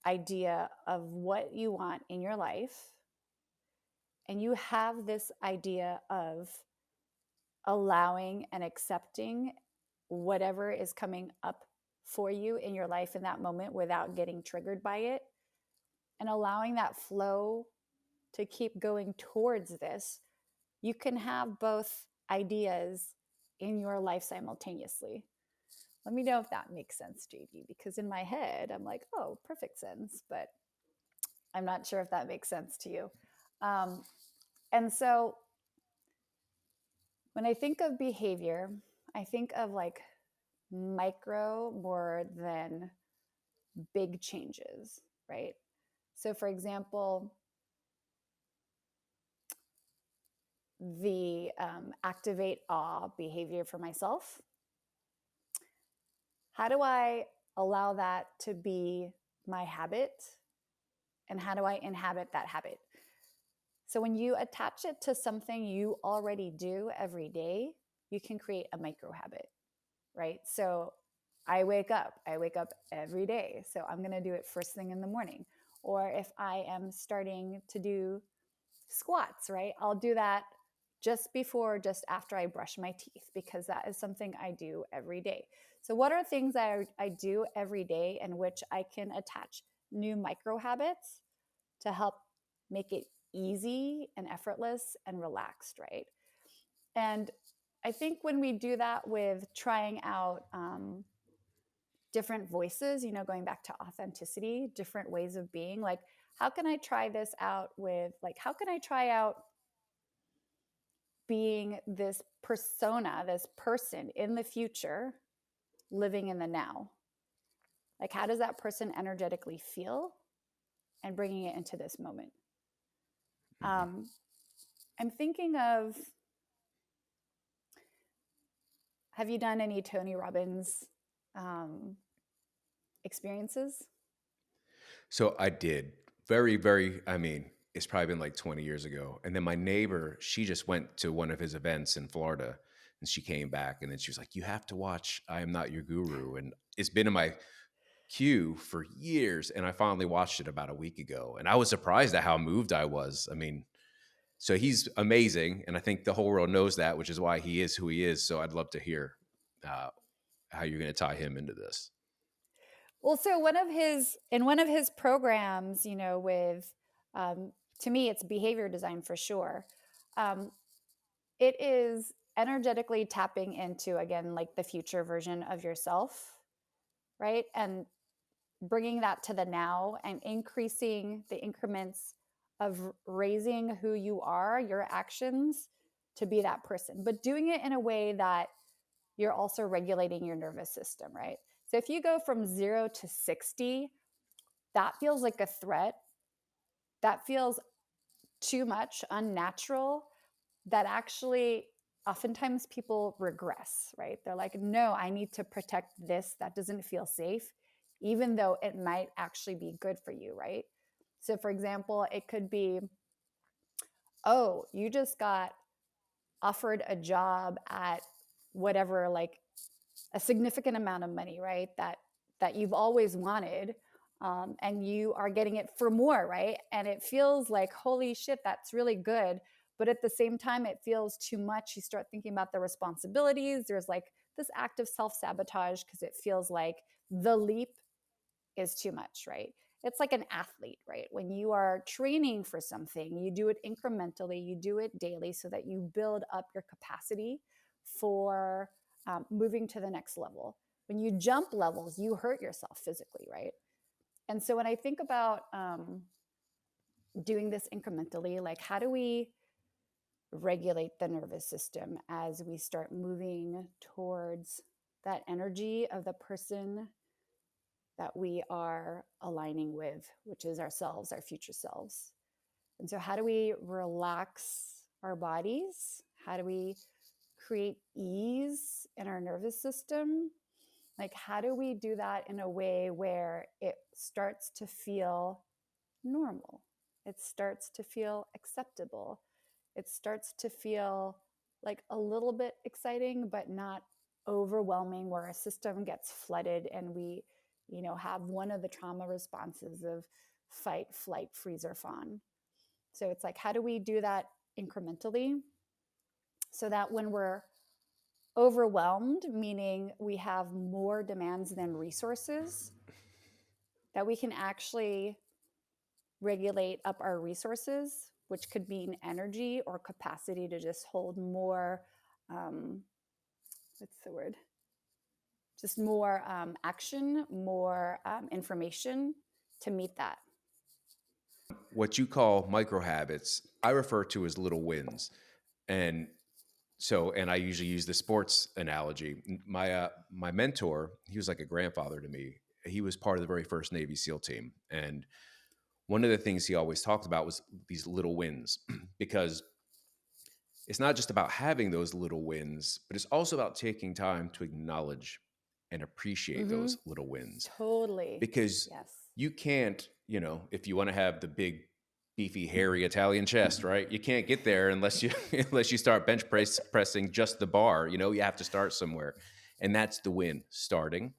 idea of what you want in your life, and you have this idea of allowing and accepting whatever is coming up for you in your life in that moment without getting triggered by it, and allowing that flow to keep going towards this, you can have both ideas in your life simultaneously. Let me know if that makes sense, JD, because in my head, I'm like, oh, perfect sense, but I'm not sure if that makes sense to you. And so when I think of behavior, I think of like micro more than big changes, right? So, for example, the activate awe behavior for myself. How do I allow that to be my habit? And how do I inhabit that habit? So, when you attach it to something you already do every day, you can create a micro habit, right? So, I wake up every day. So, I'm going to do it first thing in the morning. Or if I am starting to do squats, right? I'll do that just before, just after I brush my teeth, because that is something I do every day. So, what are things that I do every day in which I can attach new micro habits to help make it easy and effortless and relaxed, right? And I think when we do that with trying out different voices, going back to authenticity, different ways of being, like, how can I try this out with, like, how can I try out being this persona, this person in the future, living in the now? Like, how does that person energetically feel? And bringing it into this moment.
Mhm.
I'm thinking of, have you done any Tony Robbins um, experiences?
So I did very, very, I mean, it's probably been like 20 years ago. And then my neighbor, she just went to one of his events in Florida and she came back and then she was like, you have to watch I Am Not Your Guru. And it's been in my queue for years. And I finally watched it about a week ago. And I was surprised at how moved I was. I mean, so he's amazing. And I think the whole world knows that, which is why he is who he is. So I'd love to hear uh, how you're going to tie him into this.
Well, so one of his programs, with to me, it's behavior design for sure. Um, it is energetically tapping into, again, like the future version of yourself, right? And bringing that to the now and increasing the increments of raising who you are, your actions to be that person, but doing it in a way that you're also regulating your nervous system, right? So if you go from 0 to 60, that feels like a threat. That feels too much, unnatural, that actually oftentimes people regress, right? They're like, no, I need to protect this. That doesn't feel safe, even though it might actually be good for you, right? So, for example, it could be, oh, you just got offered a job at whatever, like a significant amount of money, right? That you've always wanted, and you are getting it for more, right? And it feels like, holy shit, that's really good. But at the same time, it feels too much. You start thinking about the responsibilities. There's like this act of self sabotage because it feels like the leap is too much, right? It's like an athlete, right? When you are training for something, you do it incrementally, you do it daily so that you build up your capacity for moving to the next level. When you jump levels, you hurt yourself physically, right? And so when I think about doing this incrementally, like, how do we regulate the nervous system as we start moving towards that energy of the person that we are aligning with, which is ourselves, our future selves? And so, how do we relax our bodies? How do we create ease in our nervous system Like, how do we do that in a way where it starts to feel normal? It starts to feel acceptable. It starts to feel like a little bit exciting, but not overwhelming, where our system gets flooded and we, have one of the trauma responses of fight, flight, freeze, or fawn. So it's like, how do we do that incrementally so that when we're overwhelmed, meaning we have more demands than resources, that we can actually regulate up our resources, which could mean energy or capacity to just hold more, what's the word? Just more action, more information to meet that.
What you call micro habits, I refer to as little wins. And and I usually use the sports analogy. My mentor, he was like a grandfather to me. He was part of the very first Navy SEAL team, and one of the things he always talked about was these little wins, because it's not just about having those little wins, but it's also about taking time to acknowledge and appreciate
Mm-hmm.
those little wins.
Totally.
Because
Yes.
you can't, if you want to have the big, beefy, hairy Italian chest, right? You can't get there unless you unless you start pressing just the bar. You have to start somewhere, and that's the win, starting,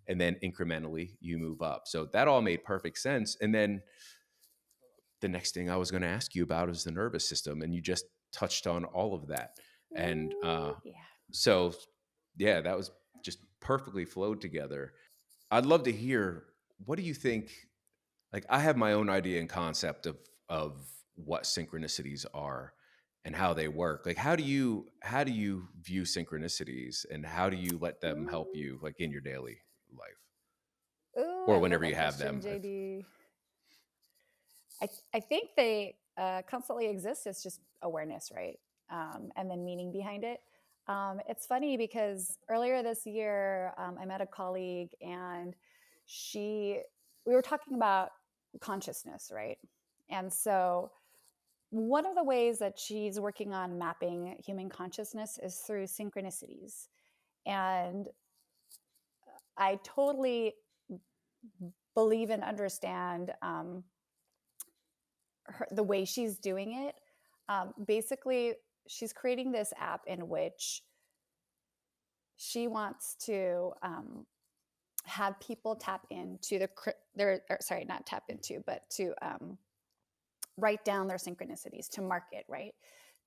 and then incrementally you move up. So that all made perfect sense. And then the next thing I was going to ask you about is the nervous system, and you just touched on all of that. And
Ooh, yeah.
so, yeah, that was just perfectly flowed together. I'd love to hear, what do you think? Like, I have my own idea and concept of what synchronicities are and how they work. Like, how do you view synchronicities, and how do you let them help
Ooh,
you, like, in your daily life
ooh,
or
I love
whenever
that
you have
question,
them?
JD. I think they constantly exist. It's just awareness, right? And then meaning behind it. It's funny because earlier this year, I met a colleague, and we were talking about consciousness, right? And so one of the ways that she's working on mapping human consciousness is through synchronicities. And I totally believe and understand the way she's doing it. Basically, she's creating this app in which she wants to have people tap into sorry, not tap into, but to write down their synchronicities, to mark it, right?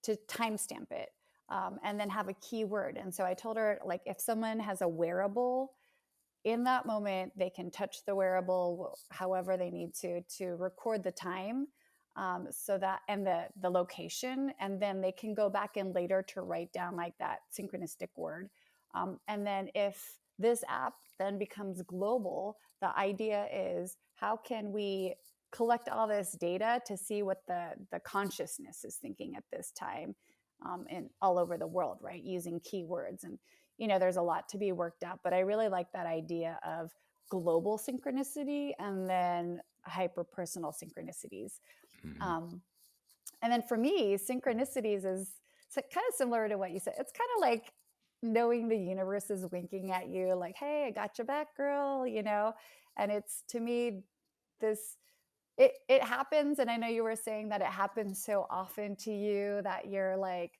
To timestamp it, and then have a keyword. And so I told her, like, if someone has a wearable, in that moment, they can touch the wearable however they need to record the time, so that, and the location, and then they can go back in later to write down like that synchronistic word. And then if this app then becomes global, the idea is, how can we collect all this data to see what the consciousness is thinking at this time, and all over the world, right? Using keywords. And there's a lot to be worked out, but I really like that idea of global synchronicity and then hyper personal synchronicities.
Mhm.
Um, and then for me, synchronicities is kind of similar to what you said. It's kind of like knowing the universe is winking at you, like, hey, I got your back, girl, And it's, to me, this, it happens. And I know you were saying that it happens so often to you that you're like,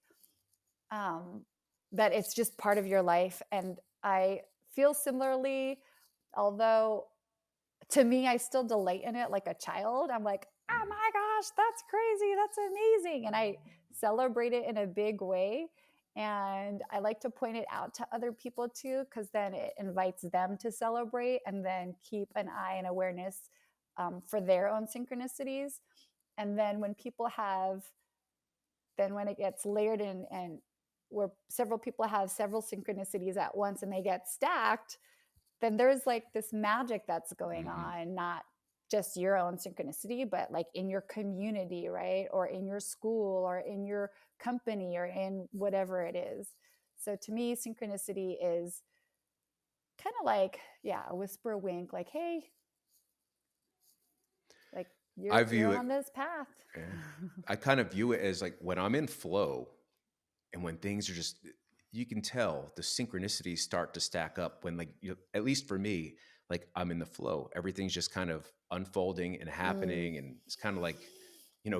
um, that it's just part of your life. And I feel similarly, although to me, I still delight in it like a child. I'm like, oh
Mhm.
my gosh, that's crazy. That's amazing. And I celebrate it in a big way. And I like to point it out to other people too, because then it invites them to celebrate and then keep an eye and awareness, for their own synchronicities. And then when it gets layered in, and where several people have several synchronicities at once and they get stacked, then there's like this magic that's going
Mhm.
on, not just your own synchronicity, but like in your community, right? Or in your school or in your company or in whatever it is. So to me, synchronicity is kind of like, yeah, a whisper wink, like, hey, like
I
you're
view it,
on this path.
yeah. I kind of view it as like when I'm in flow, and when things are just, you can tell the synchronicities start to stack up when, like, at least for me, like, I'm in the flow. Everything's just kind of unfolding and
Mm,
happening, and it's kind of like,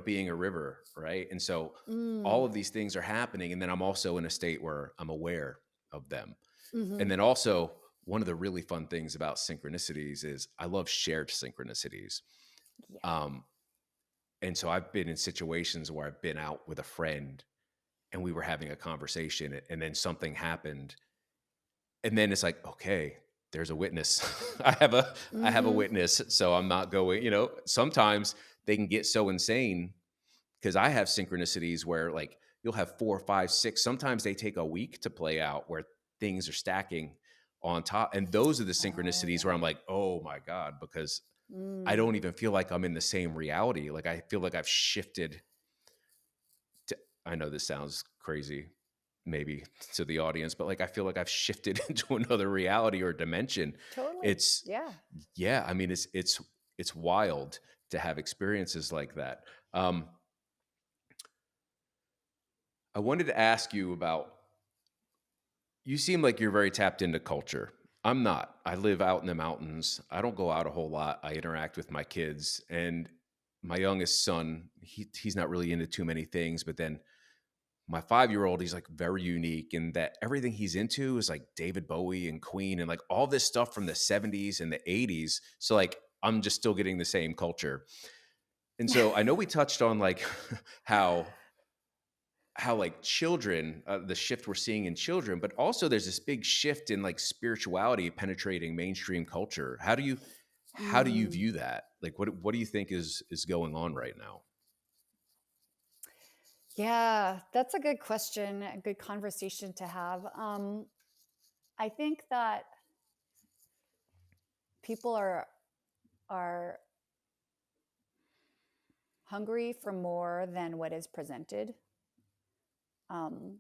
being a river, right? And so all
mm,
of these things are happening, and then I'm also in a state where I'm aware of them. And
mhm.
then also, one of the really fun things about synchronicities is I love shared synchronicities.
Yeah.
Um, and so I've been in situations where I've been out with a friend and we were having a conversation, and then something happened, and then it's like, okay, there's a witness. I have a
Mhm.
witness, so I'm not going. Sometimes they can get so insane because I have synchronicities where, like, you'll have four, five, six. Sometimes they take a week to play out, where things are stacking on top, and those are the
Oh,
synchronicities where I'm
yeah.
like, oh my god, because I
Mm.
don't even feel like I'm in the same reality. Like, I feel like I've shifted to, I know this sounds crazy maybe to the audience, but, like, I feel like I've shifted into another reality or dimension.
Totally.
It's
Yeah.
Yeah, I mean, it's wild to have experiences like that. I wanted to ask you about, you seem like you're very tapped into culture. I'm not. I live out in the mountains. I don't go out a whole lot. I interact with my kids, and my youngest son, he's not really into too many things, but then my 5-year-old, he's, like, very unique in that everything he's into is, like, David Bowie and Queen and, like, all this stuff from the 70s and the 80s. So, like, I'm just still getting the same culture. And so I know we touched on, like, how like, children, the shift we're seeing in children, but also there's this big shift in, like, spirituality penetrating mainstream culture. How do you
Mm.
view that? Like, what do you think is going on right now?
Yeah, that's a good question, a good conversation to have. I think that people are hungry for more than what is presented. Um,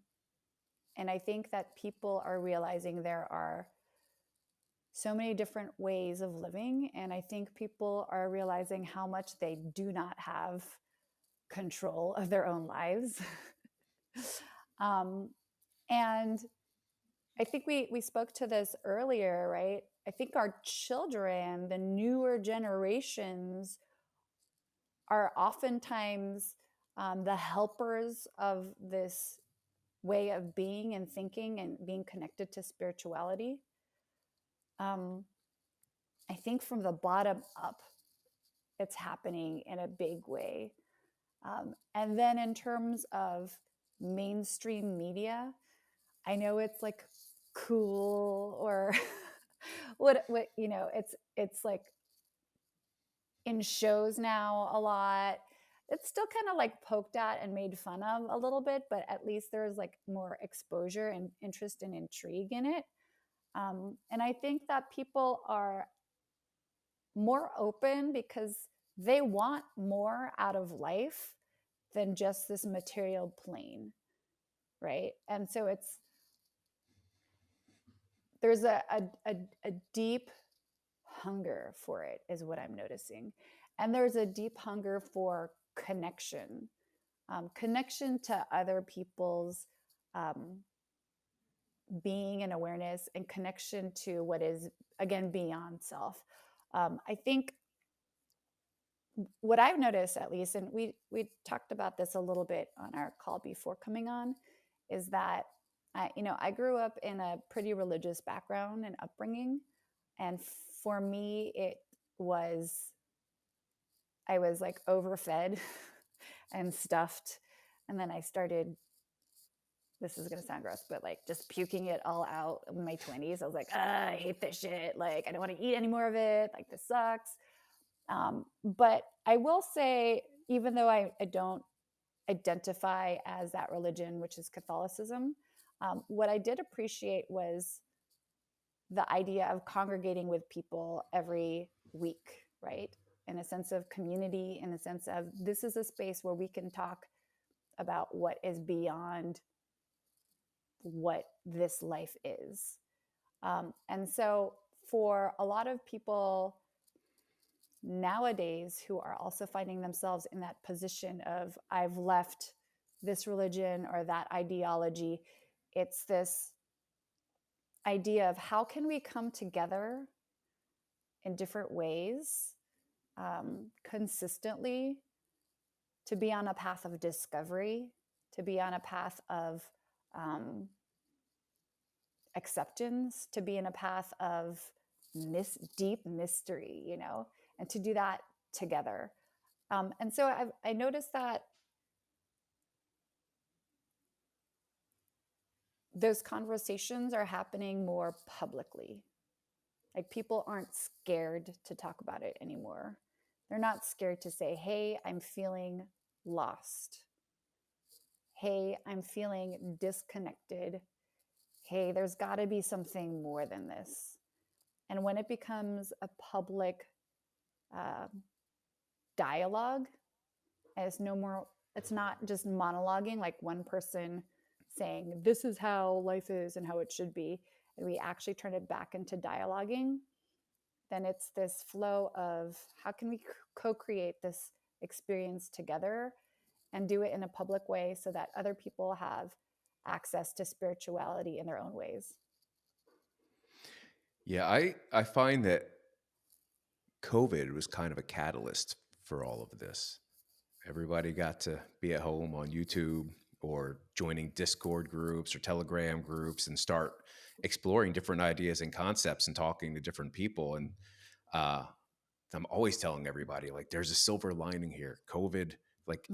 and I think that people are realizing there are so many different ways of living. And I think people are realizing how much they do not have control of their own lives. um, and I think we spoke to this earlier, right? I think our children, the newer generations, are oftentimes the helpers of this way of being and thinking and being connected to spirituality. Um, I think from the bottom up, it's happening in a big way. And then in terms of mainstream media, I know it's like cool or what it's like in shows now a lot. It's still kind of like poked at and made fun of a little bit, but at least there's like more exposure and interest and intrigue in it. And I think that people are more open because they want more out of life than just this material plane, right? And so there's a deep hunger for it, is what I'm noticing. And there's a deep hunger for connection, connection to other people's um, being and awareness, and connection to what is, again, beyond self. I think what I've noticed, at least, and we talked about this a little bit on our call before coming on, is that I grew up in a pretty religious background and upbringing, and for me, was I was like overfed and stuffed, and then I started. This is gonna sound gross, but like just puking it all out in my 20s. I was like, I hate this shit. Like, I don't want to eat any more of it. Like, this sucks. But I will say, even though I don't identify as that religion, which is Catholicism, what I did appreciate was the idea of congregating with people every week, right? In a sense of community, in a sense of this is a space where we can talk about what is beyond what this life is. And so, for a lot of people nowadays who are also finding themselves in that position of I've left this religion or that ideology, it's this idea of how can we come together in different ways, consistently, to be on a path of discovery, to be on a path of um, acceptance, to be in a path of deep mystery, and to do that together. And so I noticed that those conversations are happening more publicly. Like people aren't scared to talk about it anymore. They're not scared to say, hey, I'm feeling lost. Hey, I'm feeling disconnected. Hey, there's got to be something more than this. And when it becomes a public uh, dialogue, and it's not just monologuing, like one person saying, this is how life is and how it should be, and we actually turn it back into dialoguing, then it's this flow of how can we co-create this experience together and do it in a public way so that other people have access to spirituality in their own ways.
Yeah, I find that COVID was kind of a catalyst for all of this. Everybody got to be at home on YouTube or joining Discord groups or Telegram groups and start exploring different ideas and concepts and talking to different people. And uh, I'm always telling everybody, like, there's a silver lining here. COVID, like,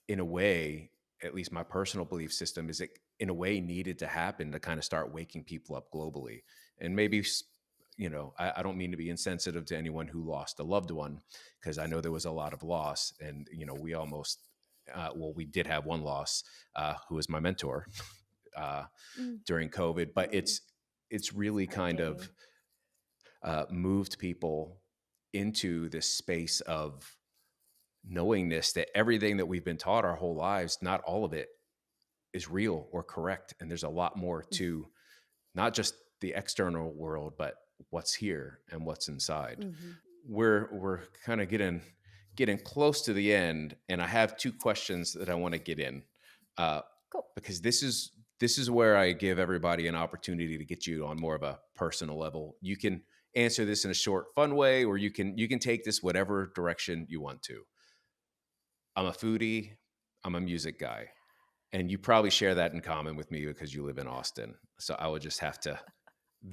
in a way, at least my personal belief system is it in a way needed to happen to kind of start waking people up globally. And maybe, I don't mean to be insensitive to anyone who lost a loved one, because I know there was a lot of loss. And, we almost, we did have one loss, who was my mentor uh,
Mm.
during COVID, but
Mm.
it's really
All right,
kind
JD.
of moved people into this space of knowingness that everything that we've been taught our whole lives, not all of it is real or correct. And there's a lot more to not just the external world, but what's here and what's inside.
Mm-hmm.
We're kind of getting close to the end, and I have two questions that I want to get in, uh,
Cool.
because this is where I give everybody an opportunity to get you on more of a personal level. You can answer this in a short, fun way, or you can take this whatever direction you want to. I'm a foodie. I'm a music guy. And you probably share that in common with me because you live in Austin. So I would just have to,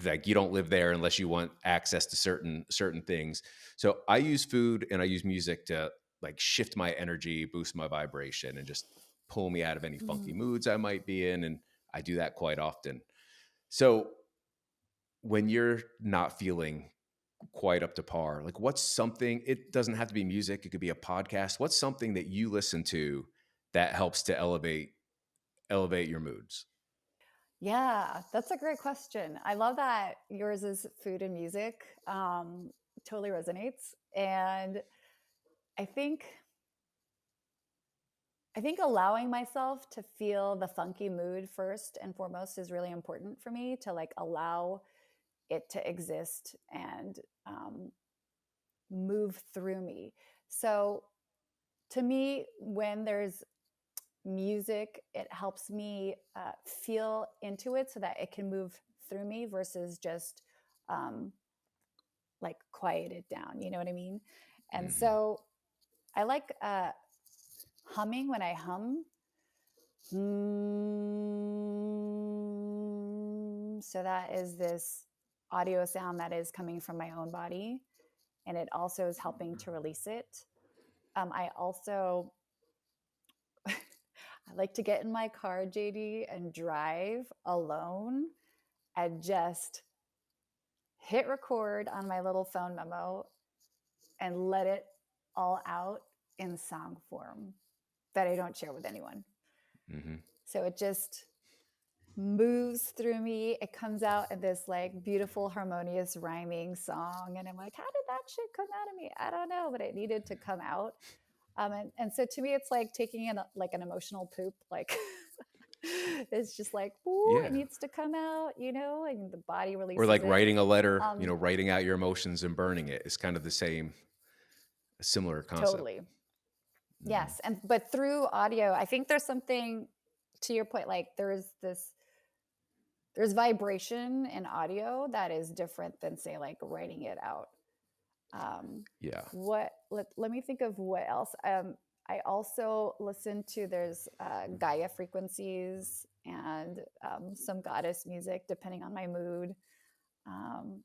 like, you don't live there unless you want access to certain things. So I use food and I use music to, like, shift my energy, boost my vibration, and just pull me out of any funky
Mm.
moods I might be in. And I do that quite often. So when you're not feeling quite up to par, like, what's something, it doesn't have to be music, it could be a podcast. What's something that you listen to that helps to elevate your moods?
Yeah, that's a great question. I love that yours is food and music. Totally resonates. And I think I think allowing myself to feel the funky mood first and foremost is really important for me, to like allow it to exist and move through me. So to me, when there's music, it helps me feel into it so that it can move through me versus just um, like quiet it down. You know what I mean? And
Hmm.
so I like humming when I hum. So that is this audio sound that is coming from my own body, and it also is helping to release it. I also I like to get in my car, JD, and drive alone and just hit record on my little phone memo and let it all out in song form that I don't share with anyone.
Hmm.
So it just moves through me. It comes out in this like beautiful, harmonious, rhyming song. And I'm like, how did that shit come out of me? I don't know, but it needed to come out. And so to me, it's like taking in like an emotional poop. Like it's just like, ooh, it
Yeah.
needs to come out, and the body
Or
releases
like
it.
writing a letter,
Um,
writing out your emotions and burning it is kind of the same, a similar concept.
totally.
Hmm.
Yes. But through audio, I think there's something to your point, like there is this there's vibration in audio that is different than, say, like writing it out.
Yeah.
Let me think of what else. I also listen to, there's Gaia frequencies and some goddess music depending on my mood. Um,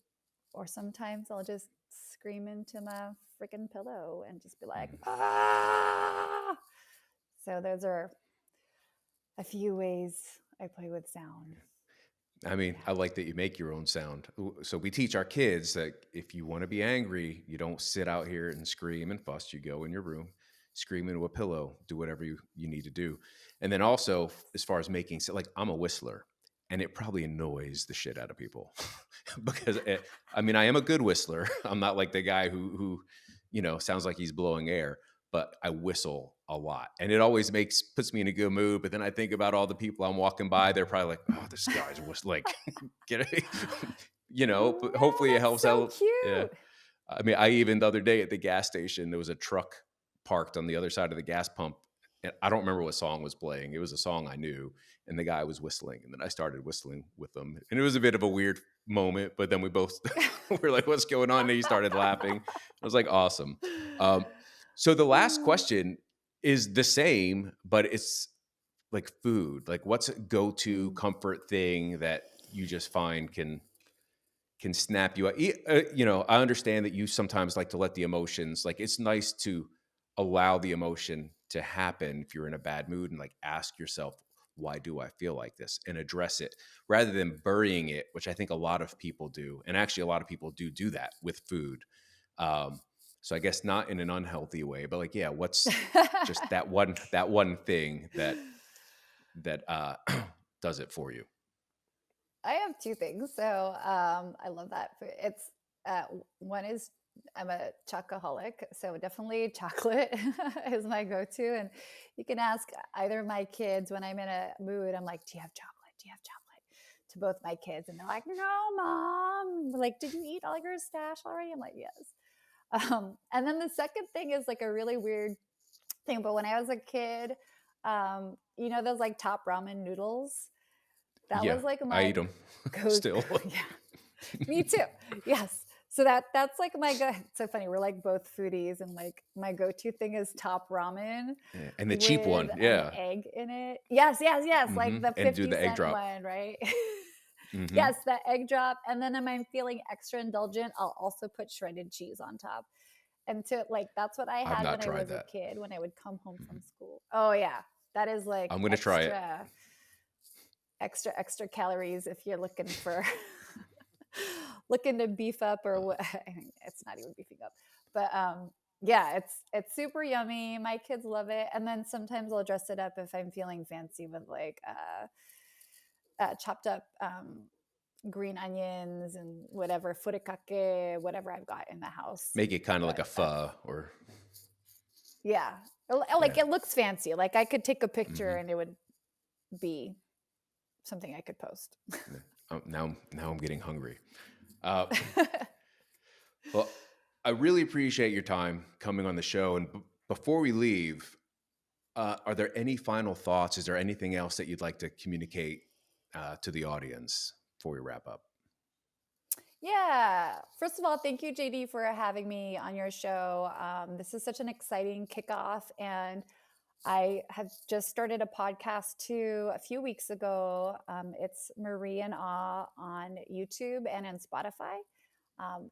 or sometimes I'll just scream into my freaking pillow and just be like,
Mhm.
ah. So those are a few ways I play with sound.
I mean,
Yeah.
I like that you make your own sound. So we teach our kids that if you want to be angry, you don't sit out here and scream and fuss. You go in your room, scream into a pillow, do whatever you need to do. And then also, as far as making, so like I'm a whistler, and it probably annoys the shit out of people because I mean, I am a good whistler. I'm not like the guy who sounds like he's blowing air, but I whistle a lot, and it always puts me in a good mood. But then I think about all the people I'm walking by; they're probably like, "Oh, this guy's whistling." Get it? But
No,
hopefully it
that's
helps
so
out. Yeah,
cute.
I mean, I even the other day at the gas station, there was a truck parked on the other side of the gas pump. And I don't remember what song was playing. It was a song I knew, and the guy was whistling, and then I started whistling with him, and it was a bit of a weird moment. But then we both were like, "What's going on?" And he started laughing. I was like, "Awesome." Um, so the last question is the same, but it's like food. Like, what's a go-to
Mm.
comfort thing that you just find can snap you out? I understand that you sometimes like to let the emotions, like it's nice to allow the emotion to happen if you're in a bad mood and like ask yourself, why do I feel like this? And address it rather than burying it, which I think a lot of people do. And actually, a lot of people do that with food. Um, so I guess not in an unhealthy way, but like, yeah, what's just that one thing that does it for you?
I have two things. So I love that. It's one is I'm a chocoholic, so definitely chocolate is my go-to. And you can ask either of my kids when I'm in a mood. I'm like, "Do you have chocolate? Do you have chocolate?" To both my kids, and they're like, "No, mom." Like, "Did you eat all your stash already?" I'm like, "Yes." And then the second thing is like a really weird thing, but when I was a kid, those like top ramen noodles. That
Yeah,
was like
I
my
eat them
go.
still.
Yeah, me too. Yes. So that's like my go. It's so funny. We're like both foodies, and like my go-to thing is top ramen
Yeah, and the cheap
with
one,
an
yeah.
egg in it. Yes, yes, yes. Like the
And do
50
the egg
cent
drop.
one, right?
Mhm.
Yes, the egg drop. And then if I'm feeling extra indulgent, I'll also put shredded cheese on top. And so like that's what I
I've
had
not
when I
tried
was a
that.
kid when I would come home
Mhm.
from school. Oh yeah. That is like
I'm gonna try it.
extra calories if you're looking for looking to beef up or what. I mean, it's not even beefing up, but yeah, it's super yummy. My kids love it. And then sometimes I'll dress it up if I'm feeling fancy with like chopped up green onions and whatever furikake, whatever I've got in the house.
Make it kinda like
But
a pho or
yeah, like
yeah.
it looks fancy. Like I could take a picture
Mhm.
and it would be something I could post.
Yeah. Now I'm getting hungry. Uh, well, I really appreciate your time coming on the show, and before we leave, are there any final thoughts? Is there anything else that you'd like to communicate, to the audience before we wrap up?
Yeah. First of all, thank you, JD, for having me on your show. This is such an exciting kickoff. And I have just started a podcast too a few weeks ago. It's Marie and Awe on YouTube and in Spotify.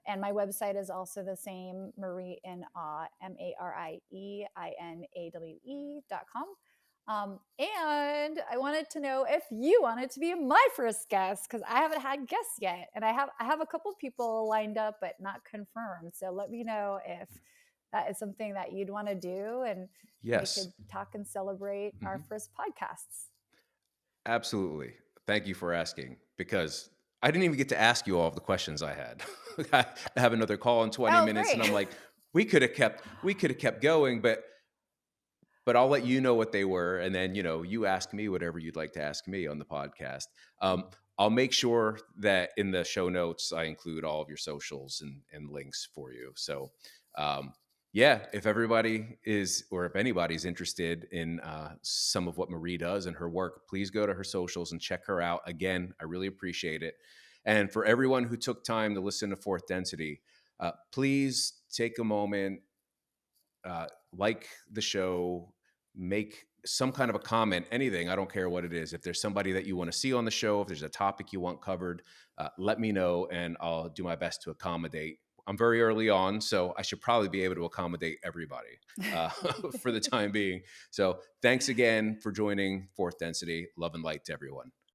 And my website is also the same, Marie in Awe, MarieInawe.com. And I wanted to know if you wanted to be my first guest because I haven't had guests yet, and I have a couple people lined up but not confirmed. So let me know if that is something that you'd want to do, and we
Yes.
could talk and celebrate our
Mhm.
first podcasts.
Absolutely. Thank you for asking because I didn't even get to ask you all of the questions I had. I have another call in 20
Oh,
minutes and
great.
I'm like, we could have kept going, but I'll let you know what they were and then, you ask me whatever you'd like to ask me on the podcast. I'll make sure that in the show notes I include all of your socials and links for you. So, um, Yeah, if everybody is, or if anybody's interested in some of what Marie does and her work, please go to her socials and check her out. Again, I really appreciate it. And for everyone who took time to listen to Fourth Density, please take a moment, like the show, make some kind of a comment, anything. I don't care what it is. If there's somebody that you want to see on the show, if there's a topic you want covered, let me know and I'll do my best to accommodate. I'm very early on, so I should probably be able to accommodate everybody uh, for the time being. So thanks again for joining Fourth Density. Love and light to everyone.